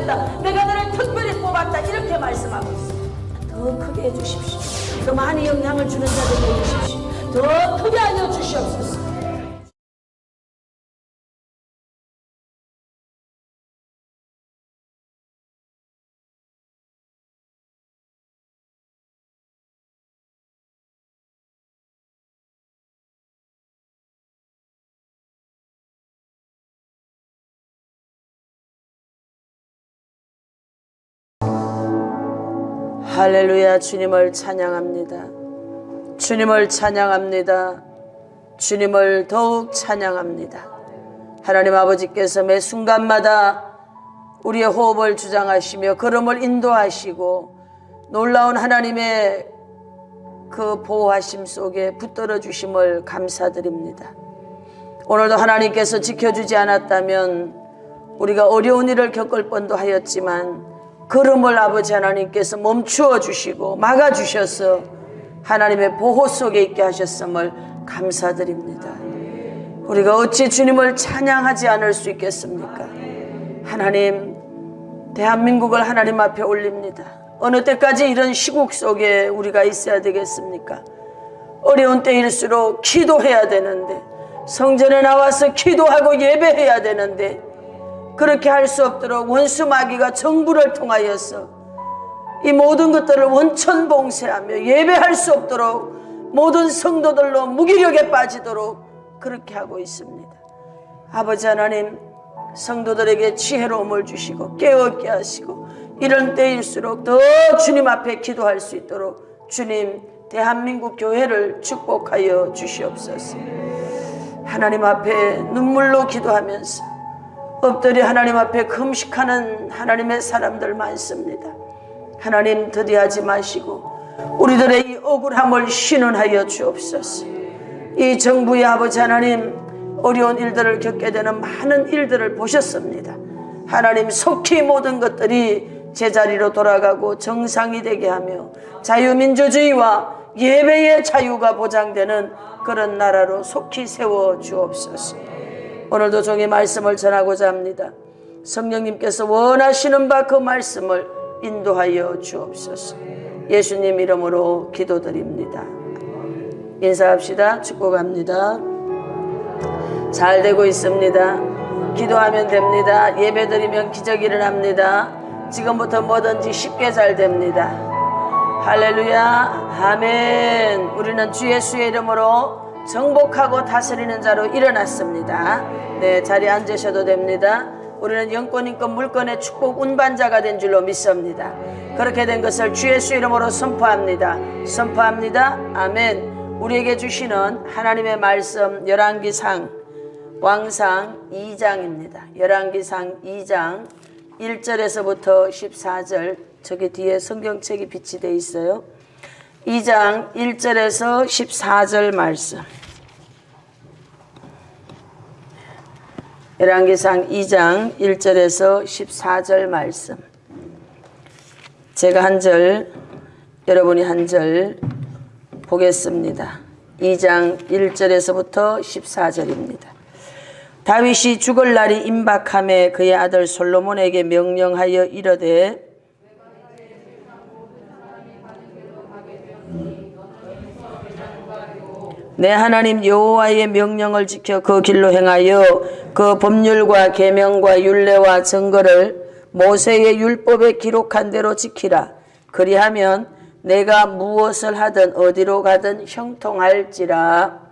택하였다. 내가 너를 특별히 뽑았다. 이렇게 말씀하고 있습니다. 더 크게 해주십시오. 더 많이 영향을 주는 자들에게 해주십시오. 더 크게 하여 주시옵소서. 할렐루야. 주님을 찬양합니다. 주님을 찬양합니다. 주님을 더욱 찬양합니다. 하나님 아버지께서 매 순간마다 우리의 호흡을 주장하시며 걸음을 인도하시고 놀라운 하나님의 그 보호하심 속에 붙들어 주심을 감사드립니다. 오늘도 하나님께서 지켜주지 않았다면 우리가 어려운 일을 겪을 뻔도 하였지만 걸음을 아버지 하나님께서 멈추어 주시고 막아 주셔서 하나님의 보호 속에 있게 하셨음을 감사드립니다. 우리가 어찌 주님을 찬양하지 않을 수 있겠습니까? 하나님, 대한민국을 하나님 앞에 올립니다. 어느 때까지 이런 시국 속에 우리가 있어야 되겠습니까? 어려운 때일수록 기도해야 되는데, 성전에 나와서 기도하고 예배해야 되는데 그렇게 할 수 없도록 원수 마귀가 정부를 통하여서 이 모든 것들을 원천봉쇄하며 예배할 수 없도록 모든 성도들로 무기력에 빠지도록 그렇게 하고 있습니다. 아버지 하나님, 성도들에게 지혜로움을 주시고 깨어있게 하시고 이런 때일수록 더 주님 앞에 기도할 수 있도록 주님, 대한민국 교회를 축복하여 주시옵소서. 하나님 앞에 눈물로 기도하면서 엎드려 하나님 앞에 금식하는 하나님의 사람들 많습니다. 하나님, 더디하지 마시고 우리들의 이 억울함을 신원하여 주옵소서. 이 정부의 아버지 하나님, 어려운 일들을 겪게 되는 많은 일들을 보셨습니다. 하나님, 속히 모든 것들이 제자리로 돌아가고 정상이 되게 하며 자유민주주의와 예배의 자유가 보장되는 그런 나라로 속히 세워 주옵소서. 오늘도 종의 말씀을 전하고자 합니다. 성령님께서 원하시는 바 그 말씀을 인도하여 주옵소서. 예수님 이름으로 기도드립니다. 인사합시다. 축복합니다. 잘 되고 있습니다. 기도하면 됩니다. 예배드리면 기적이 일어납니다. 지금부터 뭐든지 쉽게 잘 됩니다. 할렐루야. 아멘. 우리는 주 예수의 이름으로 정복하고 다스리는 자로 일어났습니다. 네, 자리에 앉으셔도 됩니다. 우리는 영권인권 물권의 축복 운반자가 된 줄로 믿습니다. 그렇게 된 것을 주 예수 이름으로 선포합니다. 선포합니다. 아멘. 우리에게 주시는 하나님의 말씀 열왕기상 왕상 2장입니다. 열왕기상 2장 1절에서부터 14절, 저기 뒤에 성경책이 빛이 되어 있어요. 2장 1절에서 14절 말씀. 열왕기상 2장 1절에서 14절 말씀. 제가 한 절, 여러분이 한 절 보겠습니다. 2장 1절에서부터 14절입니다. 다윗이 죽을 날이 임박함에 그의 아들 솔로몬에게 명령하여 이르되 내 하나님 여호와의 명령을 지켜 그 길로 행하여 그 법률과 계명과 율례와 증거를 모세의 율법에 기록한 대로 지키라. 그리하면 내가 무엇을 하든 어디로 가든 형통할지라.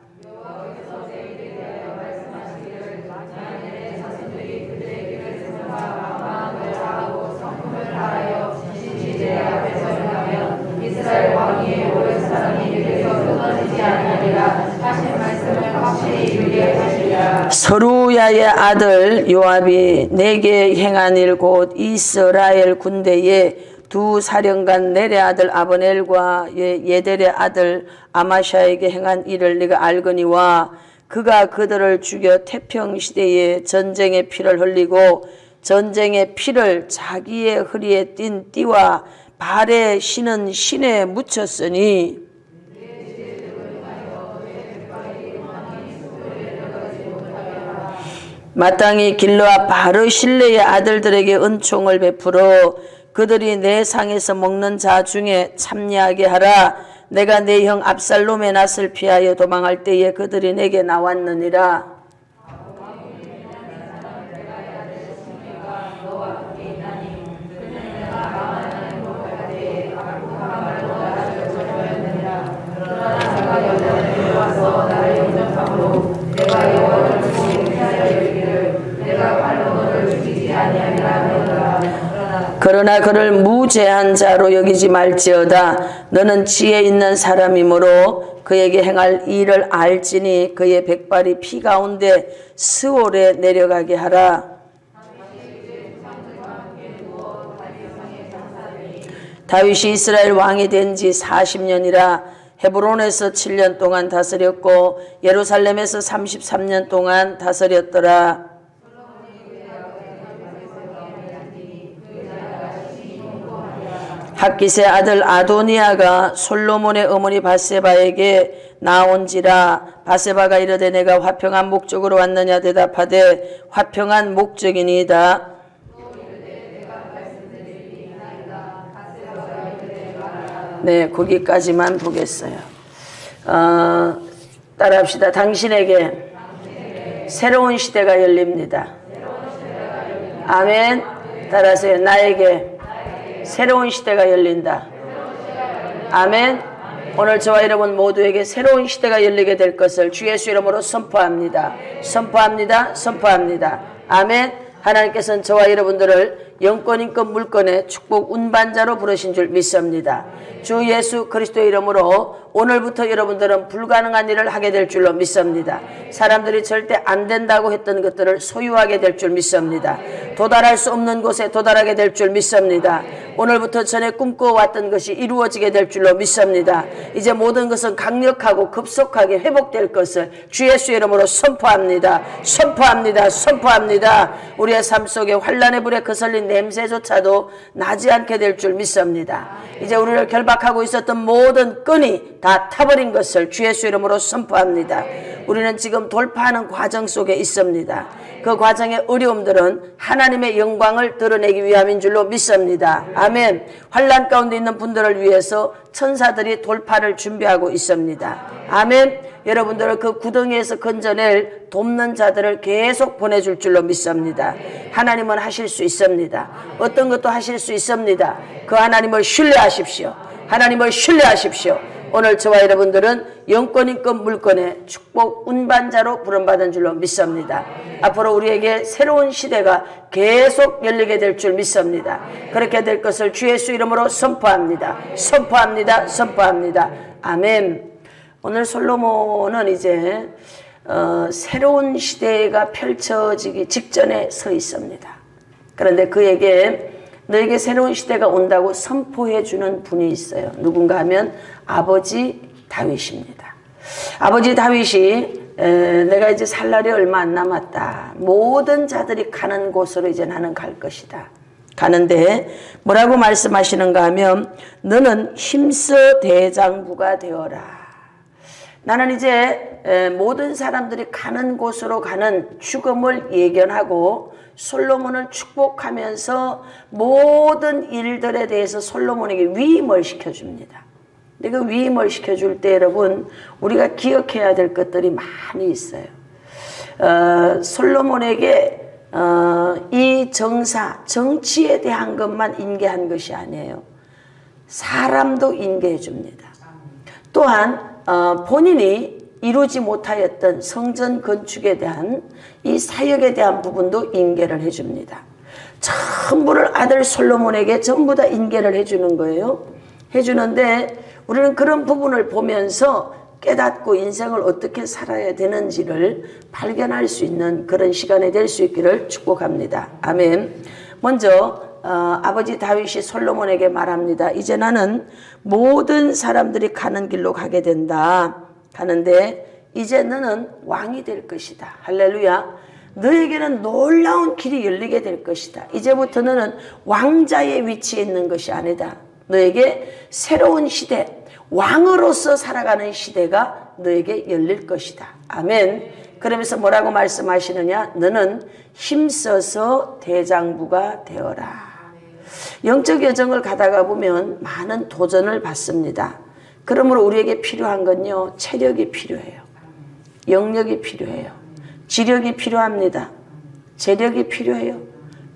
서루야의 아들 요압이 내게 행한 일 곧 이스라엘 군대의 두 사령관 넬의 아들 아브넬과 예델의 아들 아마샤에게 행한 일을 네가 알거니와 그가 그들을 죽여 태평시대에 전쟁의 피를 흘리고 전쟁의 피를 자기의 허리에 띤 띠와 발에 신은 신에 묻혔으니 마땅히 길르와 바르실레의 아들들에게 은총을 베풀어 그들이 내 상에서 먹는 자 중에 참여하게 하라. 내가 내 형 압살롬의 낯을 피하여 도망할 때에 그들이 내게 나왔느니라. 그러나 그를 무죄한 자로 여기지 말지어다. 너는 지혜 있는 사람이므로 그에게 행할 일을 알지니 그의 백발이 피 가운데 스올에 내려가게 하라. 다윗이 이스라엘 왕이 된 지 40년이라. 헤브론에서 7년 동안 다스렸고 예루살렘에서 33년 동안 다스렸더라. 핫깃의 아들 아도니아가 솔로몬의 어머니 바세바에게 나온지라. 바세바가 이르되 내가 화평한 목적으로 왔느냐 대답하되 화평한 목적이니이다. 네, 거기까지만 보겠어요. 따라합시다. 당신에게 새로운 시대가 열립니다. 아멘. 따라하세요. 나에게 새로운 시대가 열린다. 아멘. 오늘 저와 여러분 모두에게 새로운 시대가 열리게 될 것을 주 예수 이름으로 선포합니다. 선포합니다. 선포합니다. 아멘. 하나님께서는 저와 여러분들을 영권, 인권, 물권의 축복 운반자로 부르신 줄 믿습니다. 주 예수 그리스도의 이름으로 오늘부터 여러분들은 불가능한 일을 하게 될 줄로 믿습니다. 사람들이 절대 안 된다고 했던 것들을 소유하게 될 줄 믿습니다. 도달할 수 없는 곳에 도달하게 될 줄 믿습니다. 오늘부터 전에 꿈꿔왔던 것이 이루어지게 될 줄로 믿습니다. 이제 모든 것은 강력하고 급속하게 회복될 것을 주 예수 이름으로 선포합니다. 선포합니다. 선포합니다. 우리의 삶 속에 환난의 불에 거슬린 냄새조차도 나지 않게 될 줄 믿습니다. 이제 우리를 결박하고 있었던 모든 끈이 다 타버린 것을 주 예수 이름으로 선포합니다. 우리는 지금 돌파하는 과정 속에 있습니다. 그 과정의 어려움들은 하나님의 영광을 드러내기 위함인 줄로 믿습니다. 아멘. 환난 가운데 있는 분들을 위해서 천사들이 돌파를 준비하고 있습니다. 아멘. 여러분들을 그 구덩이에서 건져낼 돕는 자들을 계속 보내줄 줄로 믿습니다. 하나님은 하실 수 있습니다. 어떤 것도 하실 수 있습니다. 그 하나님을 신뢰하십시오. 하나님을 신뢰하십시오. 오늘 저와 여러분들은 영권, 인권, 물권의 축복 운반자로 부름받은 줄로 믿습니다. 앞으로 우리에게 새로운 시대가 계속 열리게 될 줄 믿습니다. 그렇게 될 것을 주 예수 이름으로 선포합니다. 선포합니다. 선포합니다. 아멘. 오늘 솔로몬은 이제 새로운 시대가 펼쳐지기 직전에 서 있습니다. 그런데 그에게 너에게 새로운 시대가 온다고 선포해 주는 분이 있어요. 누군가 하면 아버지 다윗입니다. 아버지 다윗이 내가 이제 살 날이 얼마 안 남았다. 모든 자들이 가는 곳으로 이제 나는 갈 것이다. 가는데 뭐라고 말씀하시는가 하면 너는 힘써 대장부가 되어라. 나는 이제 모든 사람들이 가는 곳으로 가는 죽음을 예견하고 솔로몬을 축복하면서 모든 일들에 대해서 솔로몬에게 위임을 시켜줍니다. 근데 그 위임을 시켜줄 때 여러분 우리가 기억해야 될 것들이 많이 있어요. 솔로몬에게 이 정치에 대한 것만 인계한 것이 아니에요. 사람도 인계해 줍니다. 또한 본인이 이루지 못하였던 성전 건축에 대한 이 사역에 대한 부분도 인계를 해줍니다. 전부를 아들 솔로몬에게 전부 다 인계를 해주는 거예요. 해주는데 우리는 그런 부분을 보면서 깨닫고 인생을 어떻게 살아야 되는지를 발견할 수 있는 그런 시간이 될 수 있기를 축복합니다. 아멘. 먼저 아버지 다윗이 솔로몬에게 말합니다. 이제 나는 모든 사람들이 가는 길로 가게 된다. 가는데 이제 너는 왕이 될 것이다. 할렐루야. 너에게는 놀라운 길이 열리게 될 것이다. 이제부터 너는 왕자의 위치에 있는 것이 아니다. 너에게 새로운 시대, 왕으로서 살아가는 시대가 너에게 열릴 것이다. 아멘. 그러면서 뭐라고 말씀하시느냐? 너는 힘써서 대장부가 되어라. 영적 여정을 가다가 보면 많은 도전을 받습니다. 그러므로 우리에게 필요한 건요, 체력이 필요해요. 영력이 필요해요. 지력이 필요합니다. 재력이 필요해요.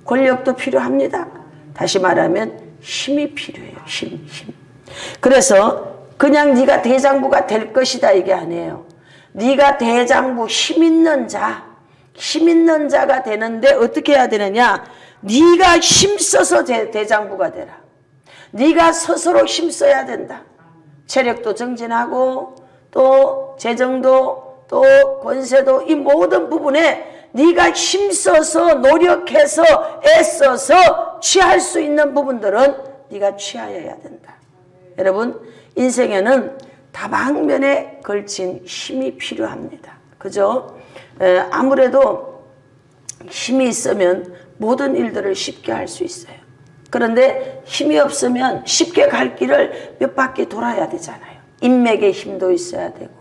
권력도 필요합니다. 다시 말하면 힘이 필요해요. 힘. 그래서 그냥 네가 대장부가 될 것이다 이게 아니에요. 네가 대장부, 힘 있는 자가 되는데 어떻게 해야 되느냐? 네가 힘써서 대장부가 되라. 네가 스스로 힘써야 된다. 체력도 정진하고 또 재정도 또 권세도 이 모든 부분에 네가 힘써서 노력해서 애써서 취할 수 있는 부분들은 네가 취하여야 된다. 여러분, 인생에는 다방면에 걸친 힘이 필요합니다. 그죠? 아무래도 힘이 있으면 모든 일들을 쉽게 할 수 있어요. 그런데 힘이 없으면 쉽게 갈 길을 몇 바퀴 돌아야 되잖아요. 인맥의 힘도 있어야 되고.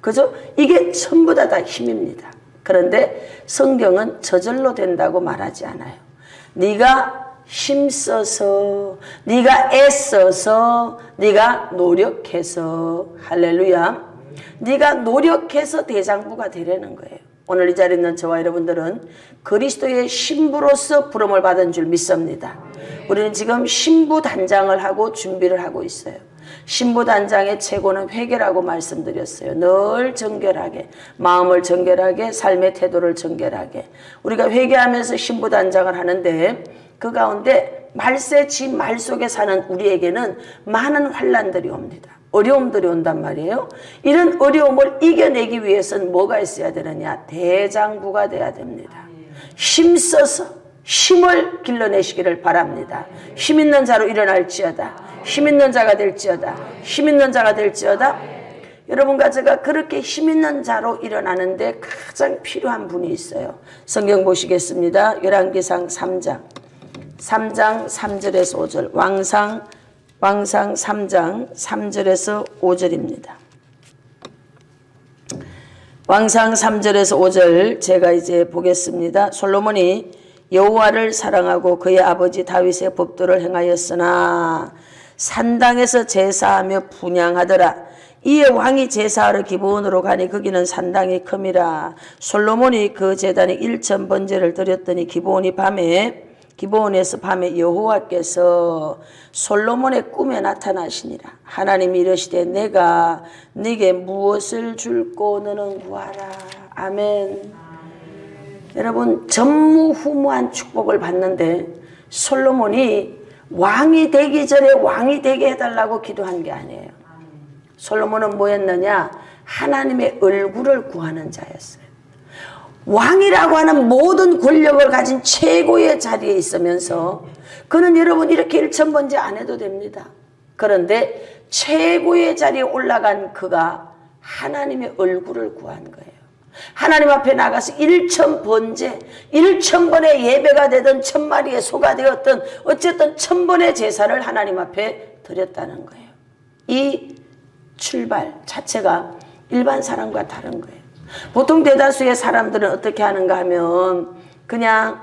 그죠? 이게 전부 다 힘입니다. 그런데 성경은 저절로 된다고 말하지 않아요. 네가 힘써서, 네가 애써서, 네가 노력해서, 할렐루야, 네가 노력해서 대장부가 되려는 거예요. 오늘 이 자리에 있는 저와 여러분들은 그리스도의 신부로서 부름을 받은 줄 믿습니다. 우리는 지금 신부단장을 하고 준비를 하고 있어요. 신부단장의 최고는 회개라고 말씀드렸어요. 늘 정결하게, 마음을 정결하게, 삶의 태도를 정결하게. 우리가 회개하면서 신부단장을 하는데 그 가운데 말세 지 말 속에 사는 우리에게는 많은 환난들이 옵니다. 어려움들이 온단 말이에요. 이런 어려움을 이겨내기 위해서는 뭐가 있어야 되느냐? 대장부가 돼야 됩니다. 힘써서 힘을 길러내시기를 바랍니다. 힘 있는 자로 일어날지어다. 힘 있는 자가 될지어다. 힘 있는 자가 될지어다. 여러분과 제가 그렇게 힘 있는 자로 일어나는데 가장 필요한 분이 있어요. 성경 보시겠습니다. 열왕기상 3장 3절에서 5절. 왕상 3장 3절에서 5절입니다. 왕상 3절에서 5절 제가 이제 보겠습니다. 솔로몬이 여호와를 사랑하고 그의 아버지 다윗의 법도를 행하였으나 산당에서 제사하며 분향하더라. 이에 왕이 제사하러 기브온으로 가니 거기는 산당이 큼이라. 솔로몬이 그 제단에 1000번제를 드렸더니 기브온에서 밤에 여호와께서 솔로몬의 꿈에 나타나시니라. 하나님이 이르시되 내가 네게 무엇을 줄꼬 너는 구하라. 아멘. 여러분, 전무후무한 축복을 받는데 솔로몬이 왕이 되기 전에 왕이 되게 해달라고 기도한 게 아니에요. 솔로몬은 뭐였느냐? 하나님의 얼굴을 구하는 자였어요. 왕이라고 하는 모든 권력을 가진 최고의 자리에 있으면서 그는 여러분 이렇게 1000번째 안 해도 됩니다. 그런데 최고의 자리에 올라간 그가 하나님의 얼굴을 구한 거예요. 하나님 앞에 나가서 1000번째, 1000번의 예배가 되든 1000마리의 소가 되었든 어쨌든 1000번의 제사를 하나님 앞에 드렸다는 거예요. 이 출발 자체가 일반 사람과 다른 거예요. 보통 대다수의 사람들은 어떻게 하는가 하면 그냥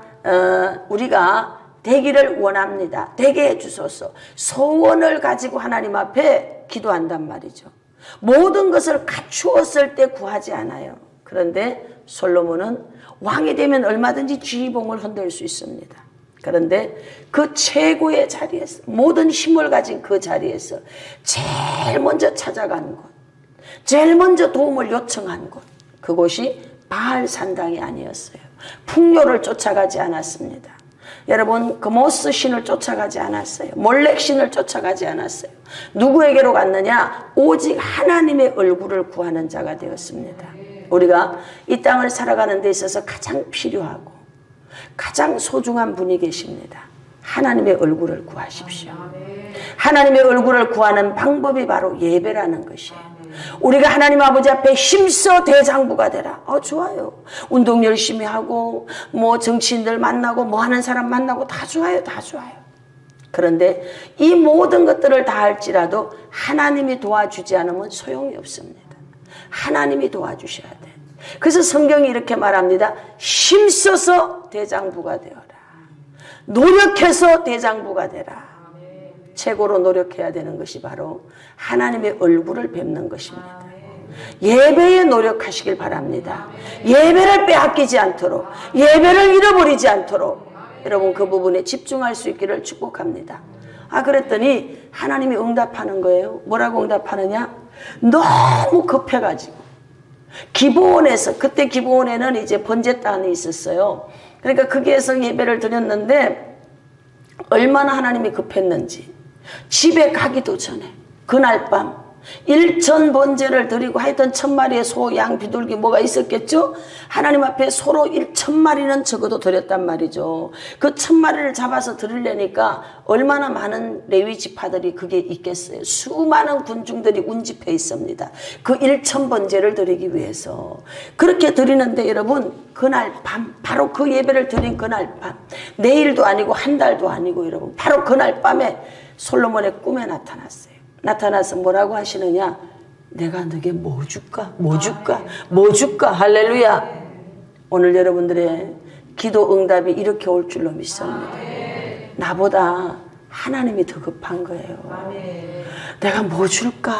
우리가 되기를 원합니다. 되게 해주소서. 소원을 가지고 하나님 앞에 기도한단 말이죠. 모든 것을 갖추었을 때 구하지 않아요. 그런데 솔로몬은 왕이 되면 얼마든지 지휘봉을 흔들 수 있습니다. 그런데 그 최고의 자리에서, 모든 힘을 가진 그 자리에서 제일 먼저 찾아간 곳, 제일 먼저 도움을 요청한 곳, 그곳이 바알 산당이 아니었어요. 풍요를 쫓아가지 않았습니다. 여러분, 그모스 신을 쫓아가지 않았어요. 몰렉 신을 쫓아가지 않았어요. 누구에게로 갔느냐? 오직 하나님의 얼굴을 구하는 자가 되었습니다. 우리가 이 땅을 살아가는 데 있어서 가장 필요하고 가장 소중한 분이 계십니다. 하나님의 얼굴을 구하십시오. 하나님의 얼굴을 구하는 방법이 바로 예배라는 것이에요. 우리가 하나님 아버지 앞에 힘써 대장부가 되라. 좋아요. 운동 열심히 하고 뭐 정치인들 만나고 뭐 하는 사람 만나고 다 좋아요. 다 좋아요. 그런데 이 모든 것들을 다 할지라도 하나님이 도와주지 않으면 소용이 없습니다. 하나님이 도와주셔야 돼. 그래서 성경이 이렇게 말합니다. 힘써서 대장부가 되어라. 노력해서 대장부가 되라. 최고로 노력해야 되는 것이 바로 하나님의 얼굴을 뵙는 것입니다. 예배에 노력하시길 바랍니다. 예배를 빼앗기지 않도록, 예배를 잃어버리지 않도록 여러분 그 부분에 집중할 수 있기를 축복합니다. 그랬더니 하나님이 응답하는 거예요. 뭐라고 응답하느냐? 너무 급해가지고 기브온에서, 그때 기브온에는 이제 번제단이 있었어요. 그러니까 거기에서 예배를 드렸는데 얼마나 하나님이 급했는지 집에 가기도 전에 그날 밤 1천 번제를 드리고 하여튼 1000마리의 소, 양, 비둘기 뭐가 있었겠죠? 하나님 앞에 소로 1000마리는 적어도 드렸단 말이죠. 그 1000마리를 잡아서 드리려니까 얼마나 많은 레위 지파들이 그게 있겠어요. 수많은 군중들이 운집해 있습니다. 그 1000 번제를 드리기 위해서. 그렇게 드리는데 여러분 그날 밤, 바로 그 예배를 드린 그날 밤, 내일도 아니고 한 달도 아니고 여러분 바로 그날 밤에 솔로몬의 꿈에 나타났어요. 나타나서 뭐라고 하시느냐? 내가 너게 뭐 줄까? 뭐 줄까? 뭐 줄까? 할렐루야. 오늘 여러분들의 기도 응답이 이렇게 올 줄로 믿습니다. 나보다 하나님이 더 급한 거예요. 내가 뭐 줄까?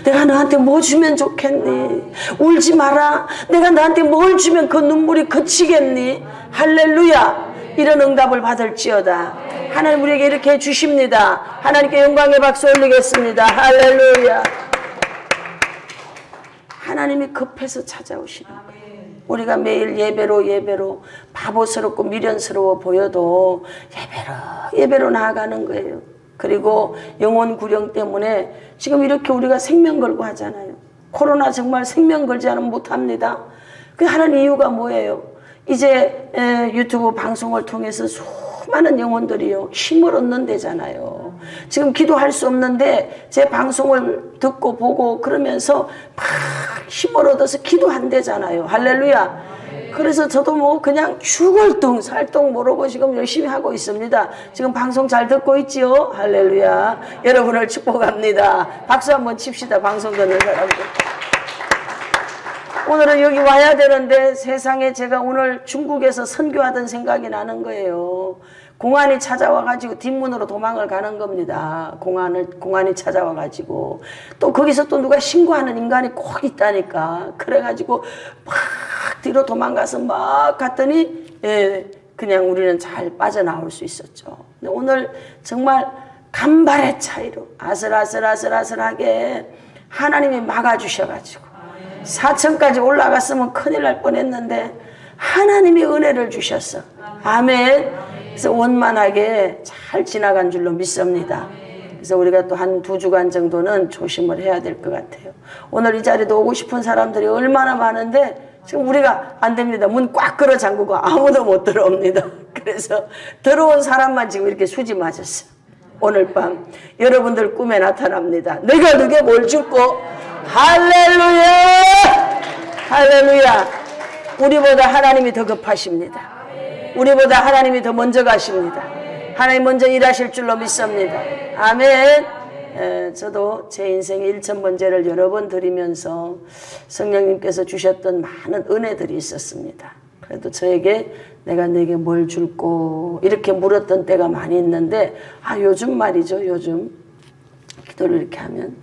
내가 너한테 뭐 주면 좋겠니? 울지 마라. 내가 너한테 뭘 주면 그 눈물이 그치겠니? 할렐루야. 이런 응답을 받을지어다. 하나님 우리에게 이렇게 해주십니다. 하나님께 영광의 박수 올리겠습니다. 할렐루야. 하나님이 급해서 찾아오시는 거예요. 우리가 매일 예배로 바보스럽고 미련스러워 보여도 예배로 나아가는 거예요. 그리고 영혼 구령 때문에 지금 이렇게 우리가 생명 걸고 하잖아요. 코로나 정말 생명 걸지 않으면 못합니다. 그 하는 이유가 뭐예요? 이제 유튜브 방송을 통해서 수많은 영혼들이요 힘을 얻는 데잖아요. 지금 기도할 수 없는데 제 방송을 듣고 보고 그러면서 막 힘을 얻어서 기도한대잖아요. 할렐루야. 그래서 저도 뭐 그냥 죽을 둥 살 둥 모르고 지금 열심히 하고 있습니다. 지금 방송 잘 듣고 있지요? 할렐루야. 여러분을 축복합니다. 박수 한번 칩시다. 방송 듣는 사람들. 오늘은 여기 와야 되는데 세상에 제가 오늘 중국에서 선교하던 생각이 나는 거예요. 공안이 찾아와가지고 뒷문으로 도망을 가는 겁니다. 공안이 찾아와가지고 또 거기서 또 누가 신고하는 인간이 꼭 있다니까. 그래가지고 막 뒤로 도망가서 막 갔더니 그냥 우리는 잘 빠져나올 수 있었죠. 근데 오늘 정말 간발의 차이로 아슬아슬하게 하나님이 막아주셔가지고 4층까지 올라갔으면 큰일 날 뻔했는데 하나님이 은혜를 주셨어. 아멘. 그래서 원만하게 잘 지나간 줄로 믿습니다. 그래서 우리가 또 한 2주간 정도는 조심을 해야 될 것 같아요. 오늘 이 자리도 오고 싶은 사람들이 얼마나 많은데 지금 우리가 안 됩니다. 문 꽉 끌어 잠그고 아무도 못 들어옵니다. 그래서 들어온 사람만 지금 이렇게 수지 맞았어요. 오늘 밤 여러분들 꿈에 나타납니다. 내가 너게 뭘 줄고 할렐루야! 할렐루야! 우리보다 하나님이 더 급하십니다. 우리보다 하나님이 더 먼저 가십니다. 하나님 먼저 일하실 줄로 믿습니다. 아멘. 저도 제 인생의 1000번제를 여러 번 드리면서 성령님께서 주셨던 많은 은혜들이 있었습니다. 그래도 저에게 내가 내게 뭘 줄꼬 이렇게 물었던 때가 많이 있는데 요즘 말이죠. 요즘 기도를 이렇게 하면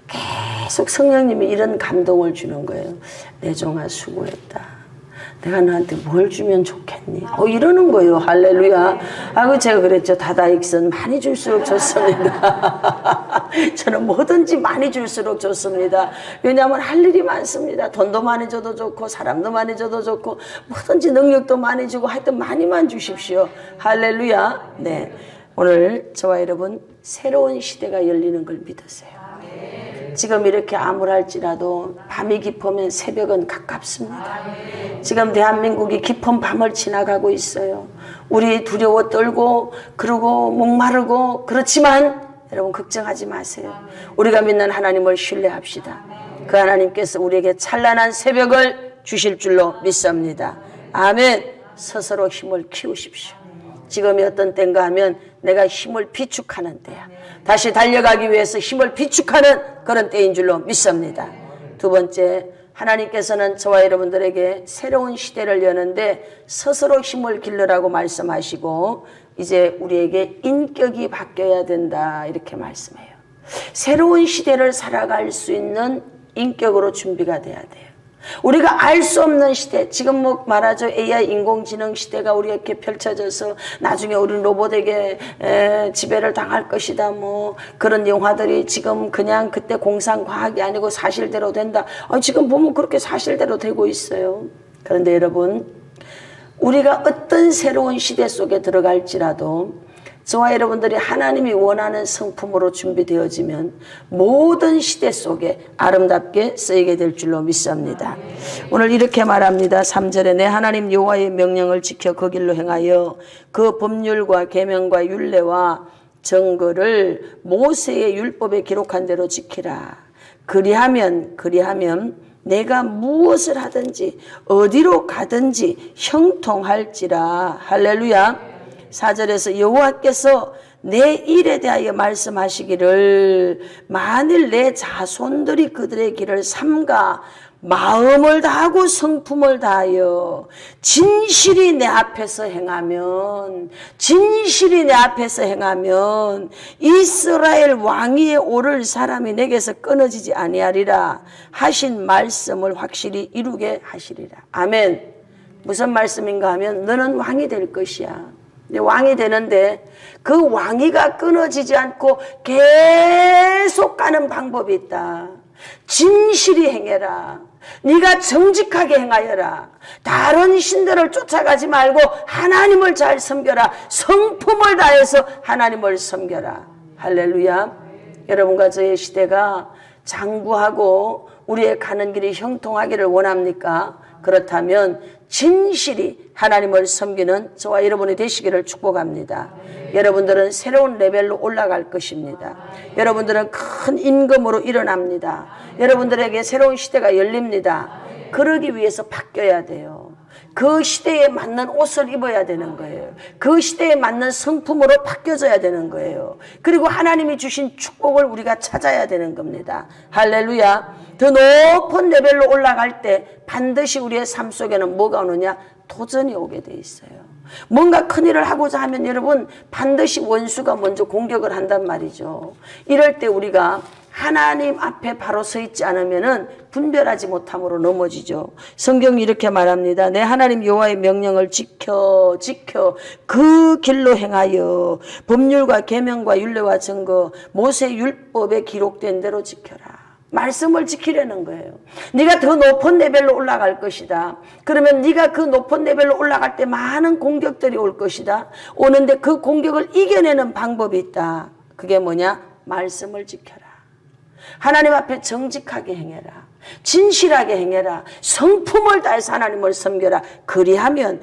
계속 성령님이 이런 감동을 주는 거예요. 내 종아 수고했다. 내가 너한테 뭘 주면 좋겠니? 이러는 거예요. 할렐루야. 제가 그랬죠. 다다익선 많이 줄수록 좋습니다. 저는 뭐든지 많이 줄수록 좋습니다. 왜냐하면 할 일이 많습니다. 돈도 많이 줘도 좋고 사람도 많이 줘도 좋고 뭐든지 능력도 많이 주고 하여튼 많이만 주십시오. 할렐루야. 네, 오늘 저와 여러분 새로운 시대가 열리는 걸 믿으세요. 지금 이렇게 암울할지라도 밤이 깊으면 새벽은 가깝습니다. 지금 대한민국이 깊은 밤을 지나가고 있어요. 우리 두려워 떨고 그러고 목마르고 그렇지만 여러분 걱정하지 마세요. 우리가 믿는 하나님을 신뢰합시다. 그 하나님께서 우리에게 찬란한 새벽을 주실 줄로 믿습니다. 아멘. 스스로 힘을 키우십시오. 지금이 어떤 때인가 하면 내가 힘을 비축하는 때야. 다시 달려가기 위해서 힘을 비축하는 그런 때인 줄로 믿습니다. 두 번째, 하나님께서는 저와 여러분들에게 새로운 시대를 여는데 스스로 힘을 길러라고 말씀하시고 이제 우리에게 인격이 바뀌어야 된다 이렇게 말씀해요. 새로운 시대를 살아갈 수 있는 인격으로 준비가 돼야 돼요. 우리가 알 수 없는 시대, 지금 뭐 말하죠. AI 인공지능 시대가 우리에게 펼쳐져서 나중에 우리는 로봇에게 지배를 당할 것이다. 뭐 그런 영화들이 지금 그냥 그때 공상과학이 아니고 사실대로 된다. 지금 보면 그렇게 사실대로 되고 있어요. 그런데 여러분, 우리가 어떤 새로운 시대 속에 들어갈지라도 저와 여러분들이 하나님이 원하는 성품으로 준비되어지면 모든 시대 속에 아름답게 쓰이게 될 줄로 믿습니다. 오늘 이렇게 말합니다. 3절에 내 하나님 여호와의 명령을 지켜 그 길로 행하여 그 법률과 계명과 율례와 정거를 모세의 율법에 기록한 대로 지키라. 그리하면 내가 무엇을 하든지 어디로 가든지 형통할지라. 할렐루야. 4절에서 여호와께서 내 일에 대하여 말씀하시기를 만일 내 자손들이 그들의 길을 삼가 마음을 다하고 성품을 다하여 진실이 내 앞에서 행하면 이스라엘 왕위에 오를 사람이 내게서 끊어지지 아니하리라 하신 말씀을 확실히 이루게 하시리라. 아멘. 무슨 말씀인가 하면 너는 왕이 될 것이야. 왕이 되는데 그 왕위가 끊어지지 않고 계속 가는 방법이 있다. 진실이 행해라. 네가 정직하게 행하여라. 다른 신들을 쫓아가지 말고 하나님을 잘 섬겨라. 성품을 다해서 하나님을 섬겨라. 할렐루야. 여러분과 저의 시대가 장구하고 우리의 가는 길이 형통하기를 원합니까? 그렇다면 진실이 하나님을 섬기는 저와 여러분이 되시기를 축복합니다. 여러분들은 새로운 레벨로 올라갈 것입니다. 여러분들은 큰 임금으로 일어납니다. 여러분들에게 새로운 시대가 열립니다. 그러기 위해서 바뀌어야 돼요. 그 시대에 맞는 옷을 입어야 되는 거예요. 그 시대에 맞는 성품으로 바뀌어져야 되는 거예요. 그리고 하나님이 주신 축복을 우리가 찾아야 되는 겁니다. 할렐루야. 더 높은 레벨로 올라갈 때 반드시 우리의 삶 속에는 뭐가 오느냐? 도전이 오게 돼 있어요. 뭔가 큰일을 하고자 하면 여러분 반드시 원수가 먼저 공격을 한단 말이죠. 이럴 때 우리가 하나님 앞에 바로 서 있지 않으면은 분별하지 못함으로 넘어지죠. 성경이 이렇게 말합니다. 내 하나님 여호와의 명령을 지켜 그 길로 행하여 법률과 계명과 율례와 증거 모세 율법에 기록된 대로 지켜라. 말씀을 지키려는 거예요. 네가 더 높은 레벨로 올라갈 것이다. 그러면 네가 그 높은 레벨로 올라갈 때 많은 공격들이 올 것이다. 오는데 그 공격을 이겨내는 방법이 있다. 그게 뭐냐? 말씀을 지켜라. 하나님 앞에 정직하게 행해라. 진실하게 행해라. 성품을 다해서 하나님을 섬겨라. 그리하면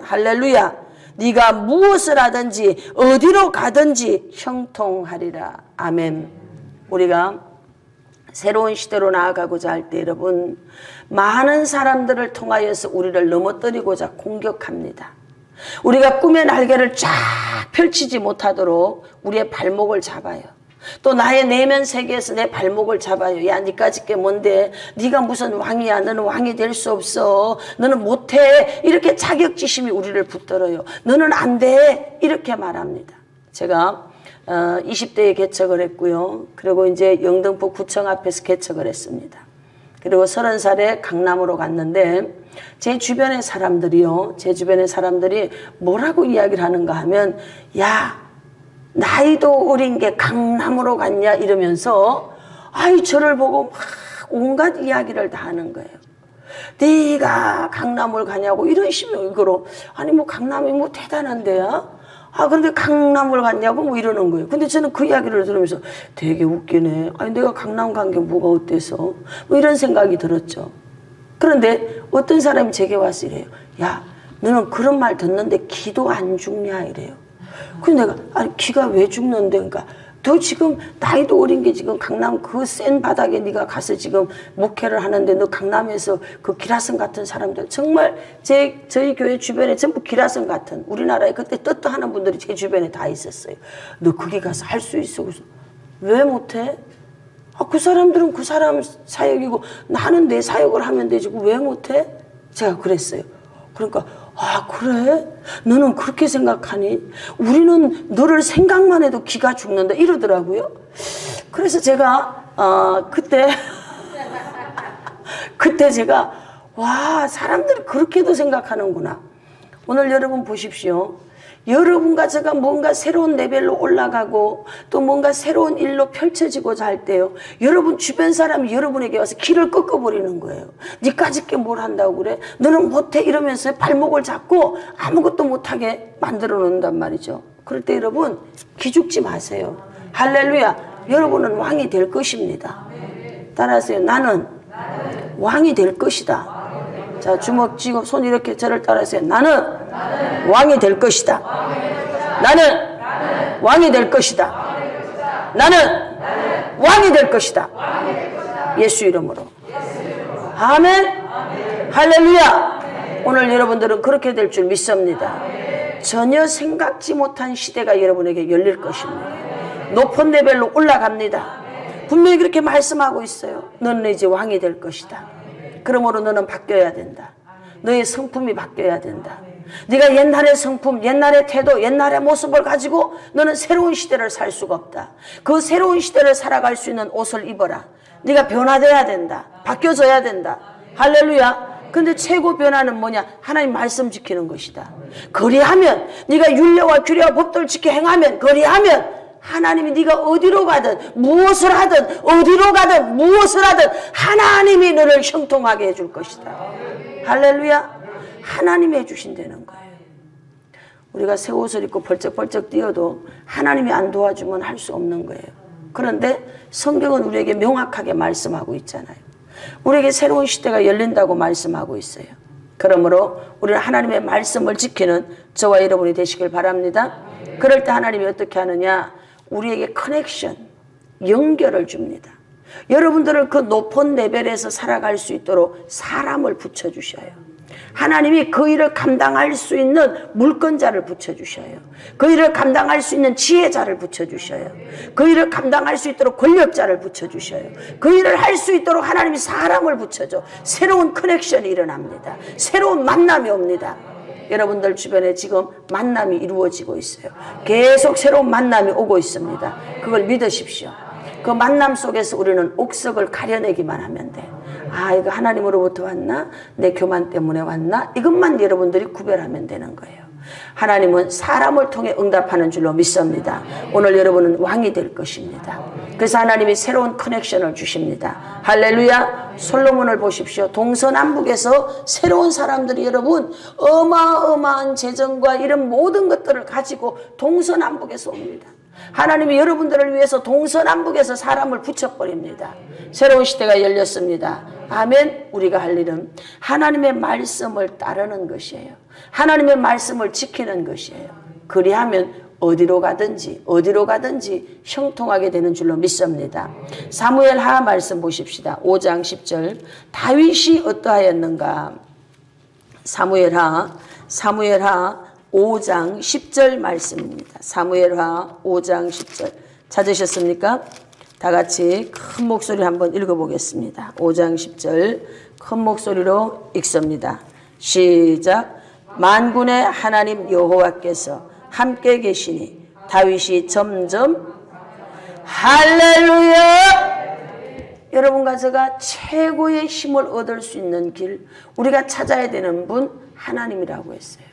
할렐루야. 네가 무엇을 하든지 어디로 가든지 형통하리라. 아멘. 우리가 새로운 시대로 나아가고자 할 때 여러분 많은 사람들을 통하여서 우리를 넘어뜨리고자 공격합니다. 우리가 꿈의 날개를 쫙 펼치지 못하도록 우리의 발목을 잡아요. 또 나의 내면 세계에서 내 발목을 잡아요. 야, 니까짓 게 뭔데? 네가 무슨 왕이야? 너는 왕이 될 수 없어. 너는 못해. 이렇게 자격지심이 우리를 붙들어요. 너는 안 돼. 이렇게 말합니다. 제가 20대에 개척을 했고요. 그리고 이제 영등포 구청 앞에서 개척을 했습니다. 그리고 30살에 강남으로 갔는데 제 주변의 사람들이 뭐라고 이야기를 하는가 하면 야, 나이도 어린 게 강남으로 갔냐 이러면서 저를 보고 막 온갖 이야기를 다 하는 거예요. 네가 강남을 가냐고 이런 식으로. 아니 뭐 강남이 뭐 대단한데요? 그런데 강남을 갔냐고 뭐 이러는 거예요. 근데 저는 그 이야기를 들으면서 되게 웃기네. 아니 내가 강남 간 게 뭐가 어때서? 뭐 이런 생각이 들었죠. 그런데 어떤 사람이 제게 와서 이래요. 야, 너는 그런 말 듣는데 기도 안 죽냐 이래요. 그래서 내가 아니 기가 왜 죽는데? 그러니까 너 지금 나이도 어린 게 지금 강남 그 센 바닥에 네가 가서 지금 목회를 하는데 너 강남에서 그 기라성 같은 사람들 정말 저희 교회 주변에 전부 기라성 같은 우리나라에 그때 떳떳하는 분들이 제 주변에 다 있었어요. 너 거기 가서 할 수 있어. 그래서 왜 못해? 그 사람들은 그 사람 사역이고 나는 내 사역을 하면 되지 왜 못해? 제가 그랬어요. 그러니까 그래? 너는 그렇게 생각하니? 우리는 너를 생각만 해도 기가 죽는다 이러더라고요. 그래서 제가 그때 제가 사람들이 그렇게도 생각하는구나. 오늘 여러분 보십시오. 여러분과 제가 뭔가 새로운 레벨로 올라가고 또 뭔가 새로운 일로 펼쳐지고자 할 때요, 여러분 주변 사람이 여러분에게 와서 길을 꺾어버리는 거예요. 니까짓 게 뭘 한다고 그래? 너는 못해 이러면서 발목을 잡고 아무것도 못하게 만들어 놓는단 말이죠. 그럴 때 여러분 기죽지 마세요. 할렐루야. 여러분은 왕이 될 것입니다. 따라하세요. 나는 왕이 될 것이다. 자, 주먹 쥐고 손 이렇게 저를 따라하세요. 나는 왕이 될 것이다. 나는 왕이 될 것이다. 나는 왕이 될 것이다. 예수 이름으로. 아멘. 할렐루야. 오늘 여러분들은 그렇게 될 줄 믿습니다. 전혀 생각지 못한 시대가 여러분에게 열릴 것입니다. 높은 레벨로 올라갑니다. 분명히 그렇게 말씀하고 있어요. 너는 이제 왕이 될 것이다. 그러므로 너는 바뀌어야 된다. 너의 성품이 바뀌어야 된다. 네가 옛날의 성품, 옛날의 태도, 옛날의 모습을 가지고 너는 새로운 시대를 살 수가 없다. 그 새로운 시대를 살아갈 수 있는 옷을 입어라. 네가 변화돼야 된다. 바뀌어져야 된다. 할렐루야. 근데 최고 변화는 뭐냐? 하나님 말씀 지키는 것이다. 그리하면 네가 율례와 규례와 법도를 지켜 행하면, 그리하면 하나님이 네가 어디로 가든 무엇을 하든 어디로 가든 무엇을 하든 하나님이 너를 형통하게 해줄 것이다. 할렐루야. 하나님이 해주신다는 거예요. 우리가 새 옷을 입고 벌쩍벌쩍 뛰어도 하나님이 안 도와주면 할 수 없는 거예요. 그런데 성경은 우리에게 명확하게 말씀하고 있잖아요. 우리에게 새로운 시대가 열린다고 말씀하고 있어요. 그러므로 우리는 하나님의 말씀을 지키는 저와 여러분이 되시길 바랍니다. 그럴 때 하나님이 어떻게 하느냐? 우리에게 커넥션, 연결을 줍니다. 여러분들을 그 높은 레벨에서 살아갈 수 있도록 사람을 붙여주셔요. 하나님이 그 일을 감당할 수 있는 물건자를 붙여주셔요. 그 일을 감당할 수 있는 지혜자를 붙여주셔요. 그 일을 감당할 수 있도록 권력자를 붙여주셔요. 그 일을 할 수 있도록 하나님이 사람을 붙여줘. 새로운 커넥션이 일어납니다. 새로운 만남이 옵니다. 여러분들 주변에 지금 만남이 이루어지고 있어요. 계속 새로운 만남이 오고 있습니다. 그걸 믿으십시오. 그 만남 속에서 우리는 옥석을 가려내기만 하면 돼. 이거 하나님으로부터 왔나? 내 교만 때문에 왔나? 이것만 여러분들이 구별하면 되는 거예요. 하나님은 사람을 통해 응답하는 줄로 믿습니다. 오늘 여러분은 왕이 될 것입니다. 그래서 하나님이 새로운 커넥션을 주십니다. 할렐루야. 솔로몬을 보십시오. 동서남북에서 새로운 사람들이 여러분 어마어마한 재정과 이런 모든 것들을 가지고 동서남북에서 옵니다. 하나님이 여러분들을 위해서 동서남북에서 사람을 붙여버립니다. 새로운 시대가 열렸습니다. 아멘. 우리가 할 일은 하나님의 말씀을 따르는 것이에요. 하나님의 말씀을 지키는 것이에요. 그리하면 어디로 가든지 형통하게 되는 줄로 믿습니다. 사무엘하 말씀 보십시다. 5장 10절. 다윗이 어떠하였는가? 사무엘하 5장 10절 말씀입니다. 사무엘하 5장 10절. 찾으셨습니까? 다 같이 큰 목소리로 한번 읽어보겠습니다. 5장 10절 큰 목소리로 읽습니다. 시작. 만군의 하나님 여호와께서 함께 계시니 다윗이 점점 할렐루야. 여러분과 제가 최고의 힘을 얻을 수 있는 길, 우리가 찾아야 되는 분 하나님이라고 했어요.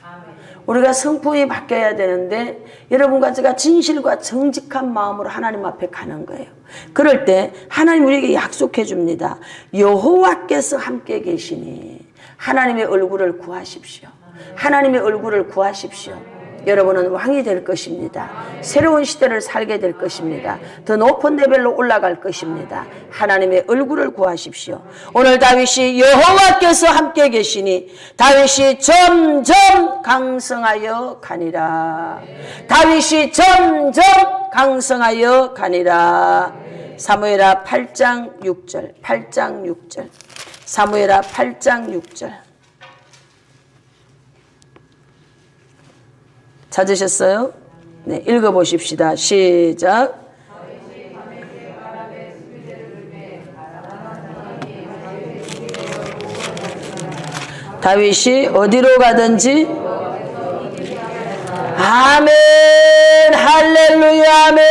우리가 성품이 바뀌어야 되는데 여러분과 제가 진실과 정직한 마음으로 하나님 앞에 가는 거예요. 그럴 때 하나님 우리에게 약속해 줍니다. 여호와께서 함께 계시니 하나님의 얼굴을 구하십시오. 하나님의 얼굴을 구하십시오. 여러분은 왕이 될 것입니다. 새로운 시대를 살게 될 것입니다. 더 높은 레벨로 올라갈 것입니다. 하나님의 얼굴을 구하십시오. 오늘 다윗이 여호와께서 함께 계시니 다윗이 점점 강성하여 가니라. 다윗이 점점 강성하여 가니라. 사무엘하 8장 6절. 사무엘하 8장 6절. 찾으셨어요? 네, 읽어보십시다. 시작. 다윗이 어디로 가든지 아멘 할렐루야 아멘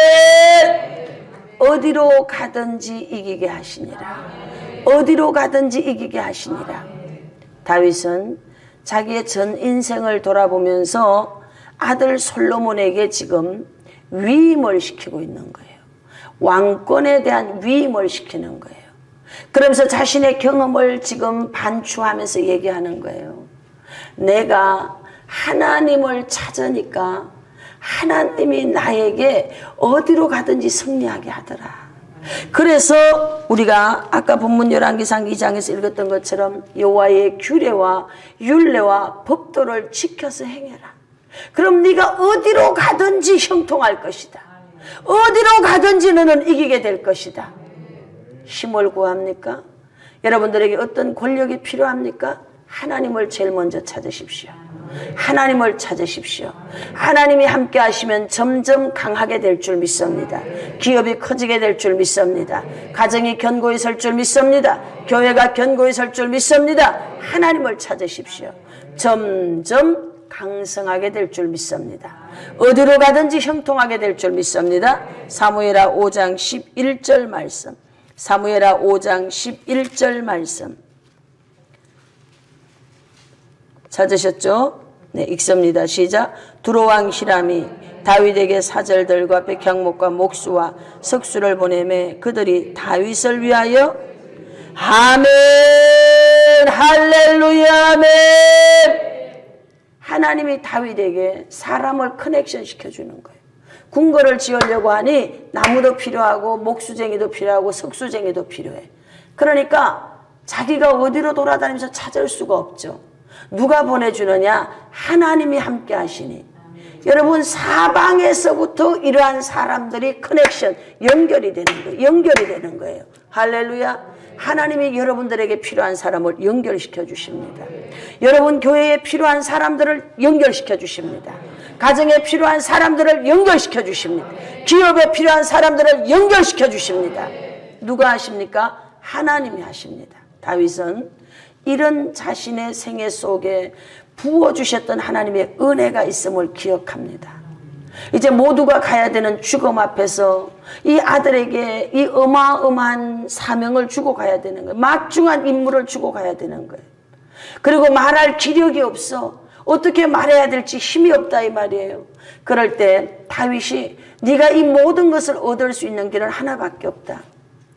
어디로 가든지 이기게 하시니라. 어디로 가든지 이기게 하시니라. 다윗은 자기의 전 인생을 돌아보면서 아들 솔로몬에게 지금 위임을 시키고 있는 거예요. 왕권에 대한 위임을 시키는 거예요. 그러면서 자신의 경험을 지금 반추하면서 얘기하는 거예요. 내가 하나님을 찾으니까 하나님이 나에게 어디로 가든지 승리하게 하더라. 그래서 우리가 아까 본문 열왕기상 2장에서 읽었던 것처럼 여호와의 규례와 율례와 법도를 지켜서 행해라. 그럼 네가 어디로 가든지 형통할 것이다. 어디로 가든지 너는 이기게 될 것이다. 힘을 구합니까? 여러분들에게 어떤 권력이 필요합니까? 하나님을 제일 먼저 찾으십시오. 하나님을 찾으십시오. 하나님이 함께 하시면 점점 강하게 될 줄 믿습니다. 기업이 커지게 될 줄 믿습니다. 가정이 견고히 설 줄 믿습니다. 교회가 견고히 설 줄 믿습니다. 하나님을 찾으십시오. 점점 강성하게 될 줄 믿습니다. 어디로 가든지 형통하게 될 줄 믿습니다. 사무엘하 5장 11절 말씀. 사무엘하 5장 11절 말씀. 찾으셨죠? 네, 읽습니다. 시작. 두로왕 히람이 다윗에게 사절들과 백향목과 목수와 석수를 보내매 그들이 다윗을 위하여 아멘 할렐루야 아멘. 하나님이 다윗에게 사람을 커넥션 시켜주는 거예요. 궁궐을 지으려고 하니 나무도 필요하고 목수쟁이도 필요하고 석수쟁이도 필요해. 그러니까 자기가 어디로 돌아다니면서 찾을 수가 없죠. 누가 보내주느냐? 하나님이 함께 하시니. 여러분 사방에서부터 이러한 사람들이 커넥션, 연결이 되는 거예요. 연결이 되는 거예요. 할렐루야. 하나님이 여러분들에게 필요한 사람을 연결시켜 주십니다. 여러분 교회에 필요한 사람들을 연결시켜 주십니다. 가정에 필요한 사람들을 연결시켜 주십니다. 기업에 필요한 사람들을 연결시켜 주십니다. 누가 하십니까? 하나님이 하십니다. 다윗은 이런 자신의 생애 속에 부어주셨던 하나님의 은혜가 있음을 기억합니다. 이제 모두가 가야 되는 죽음 앞에서 이 아들에게 이 어마어마한 사명을 주고 가야 되는 거예요. 막중한 임무를 주고 가야 되는 거예요. 그리고 말할 기력이 없어. 어떻게 말해야 될지 힘이 없다 이 말이에요. 그럴 때 다윗이 네가 이 모든 것을 얻을 수 있는 길은 하나밖에 없다.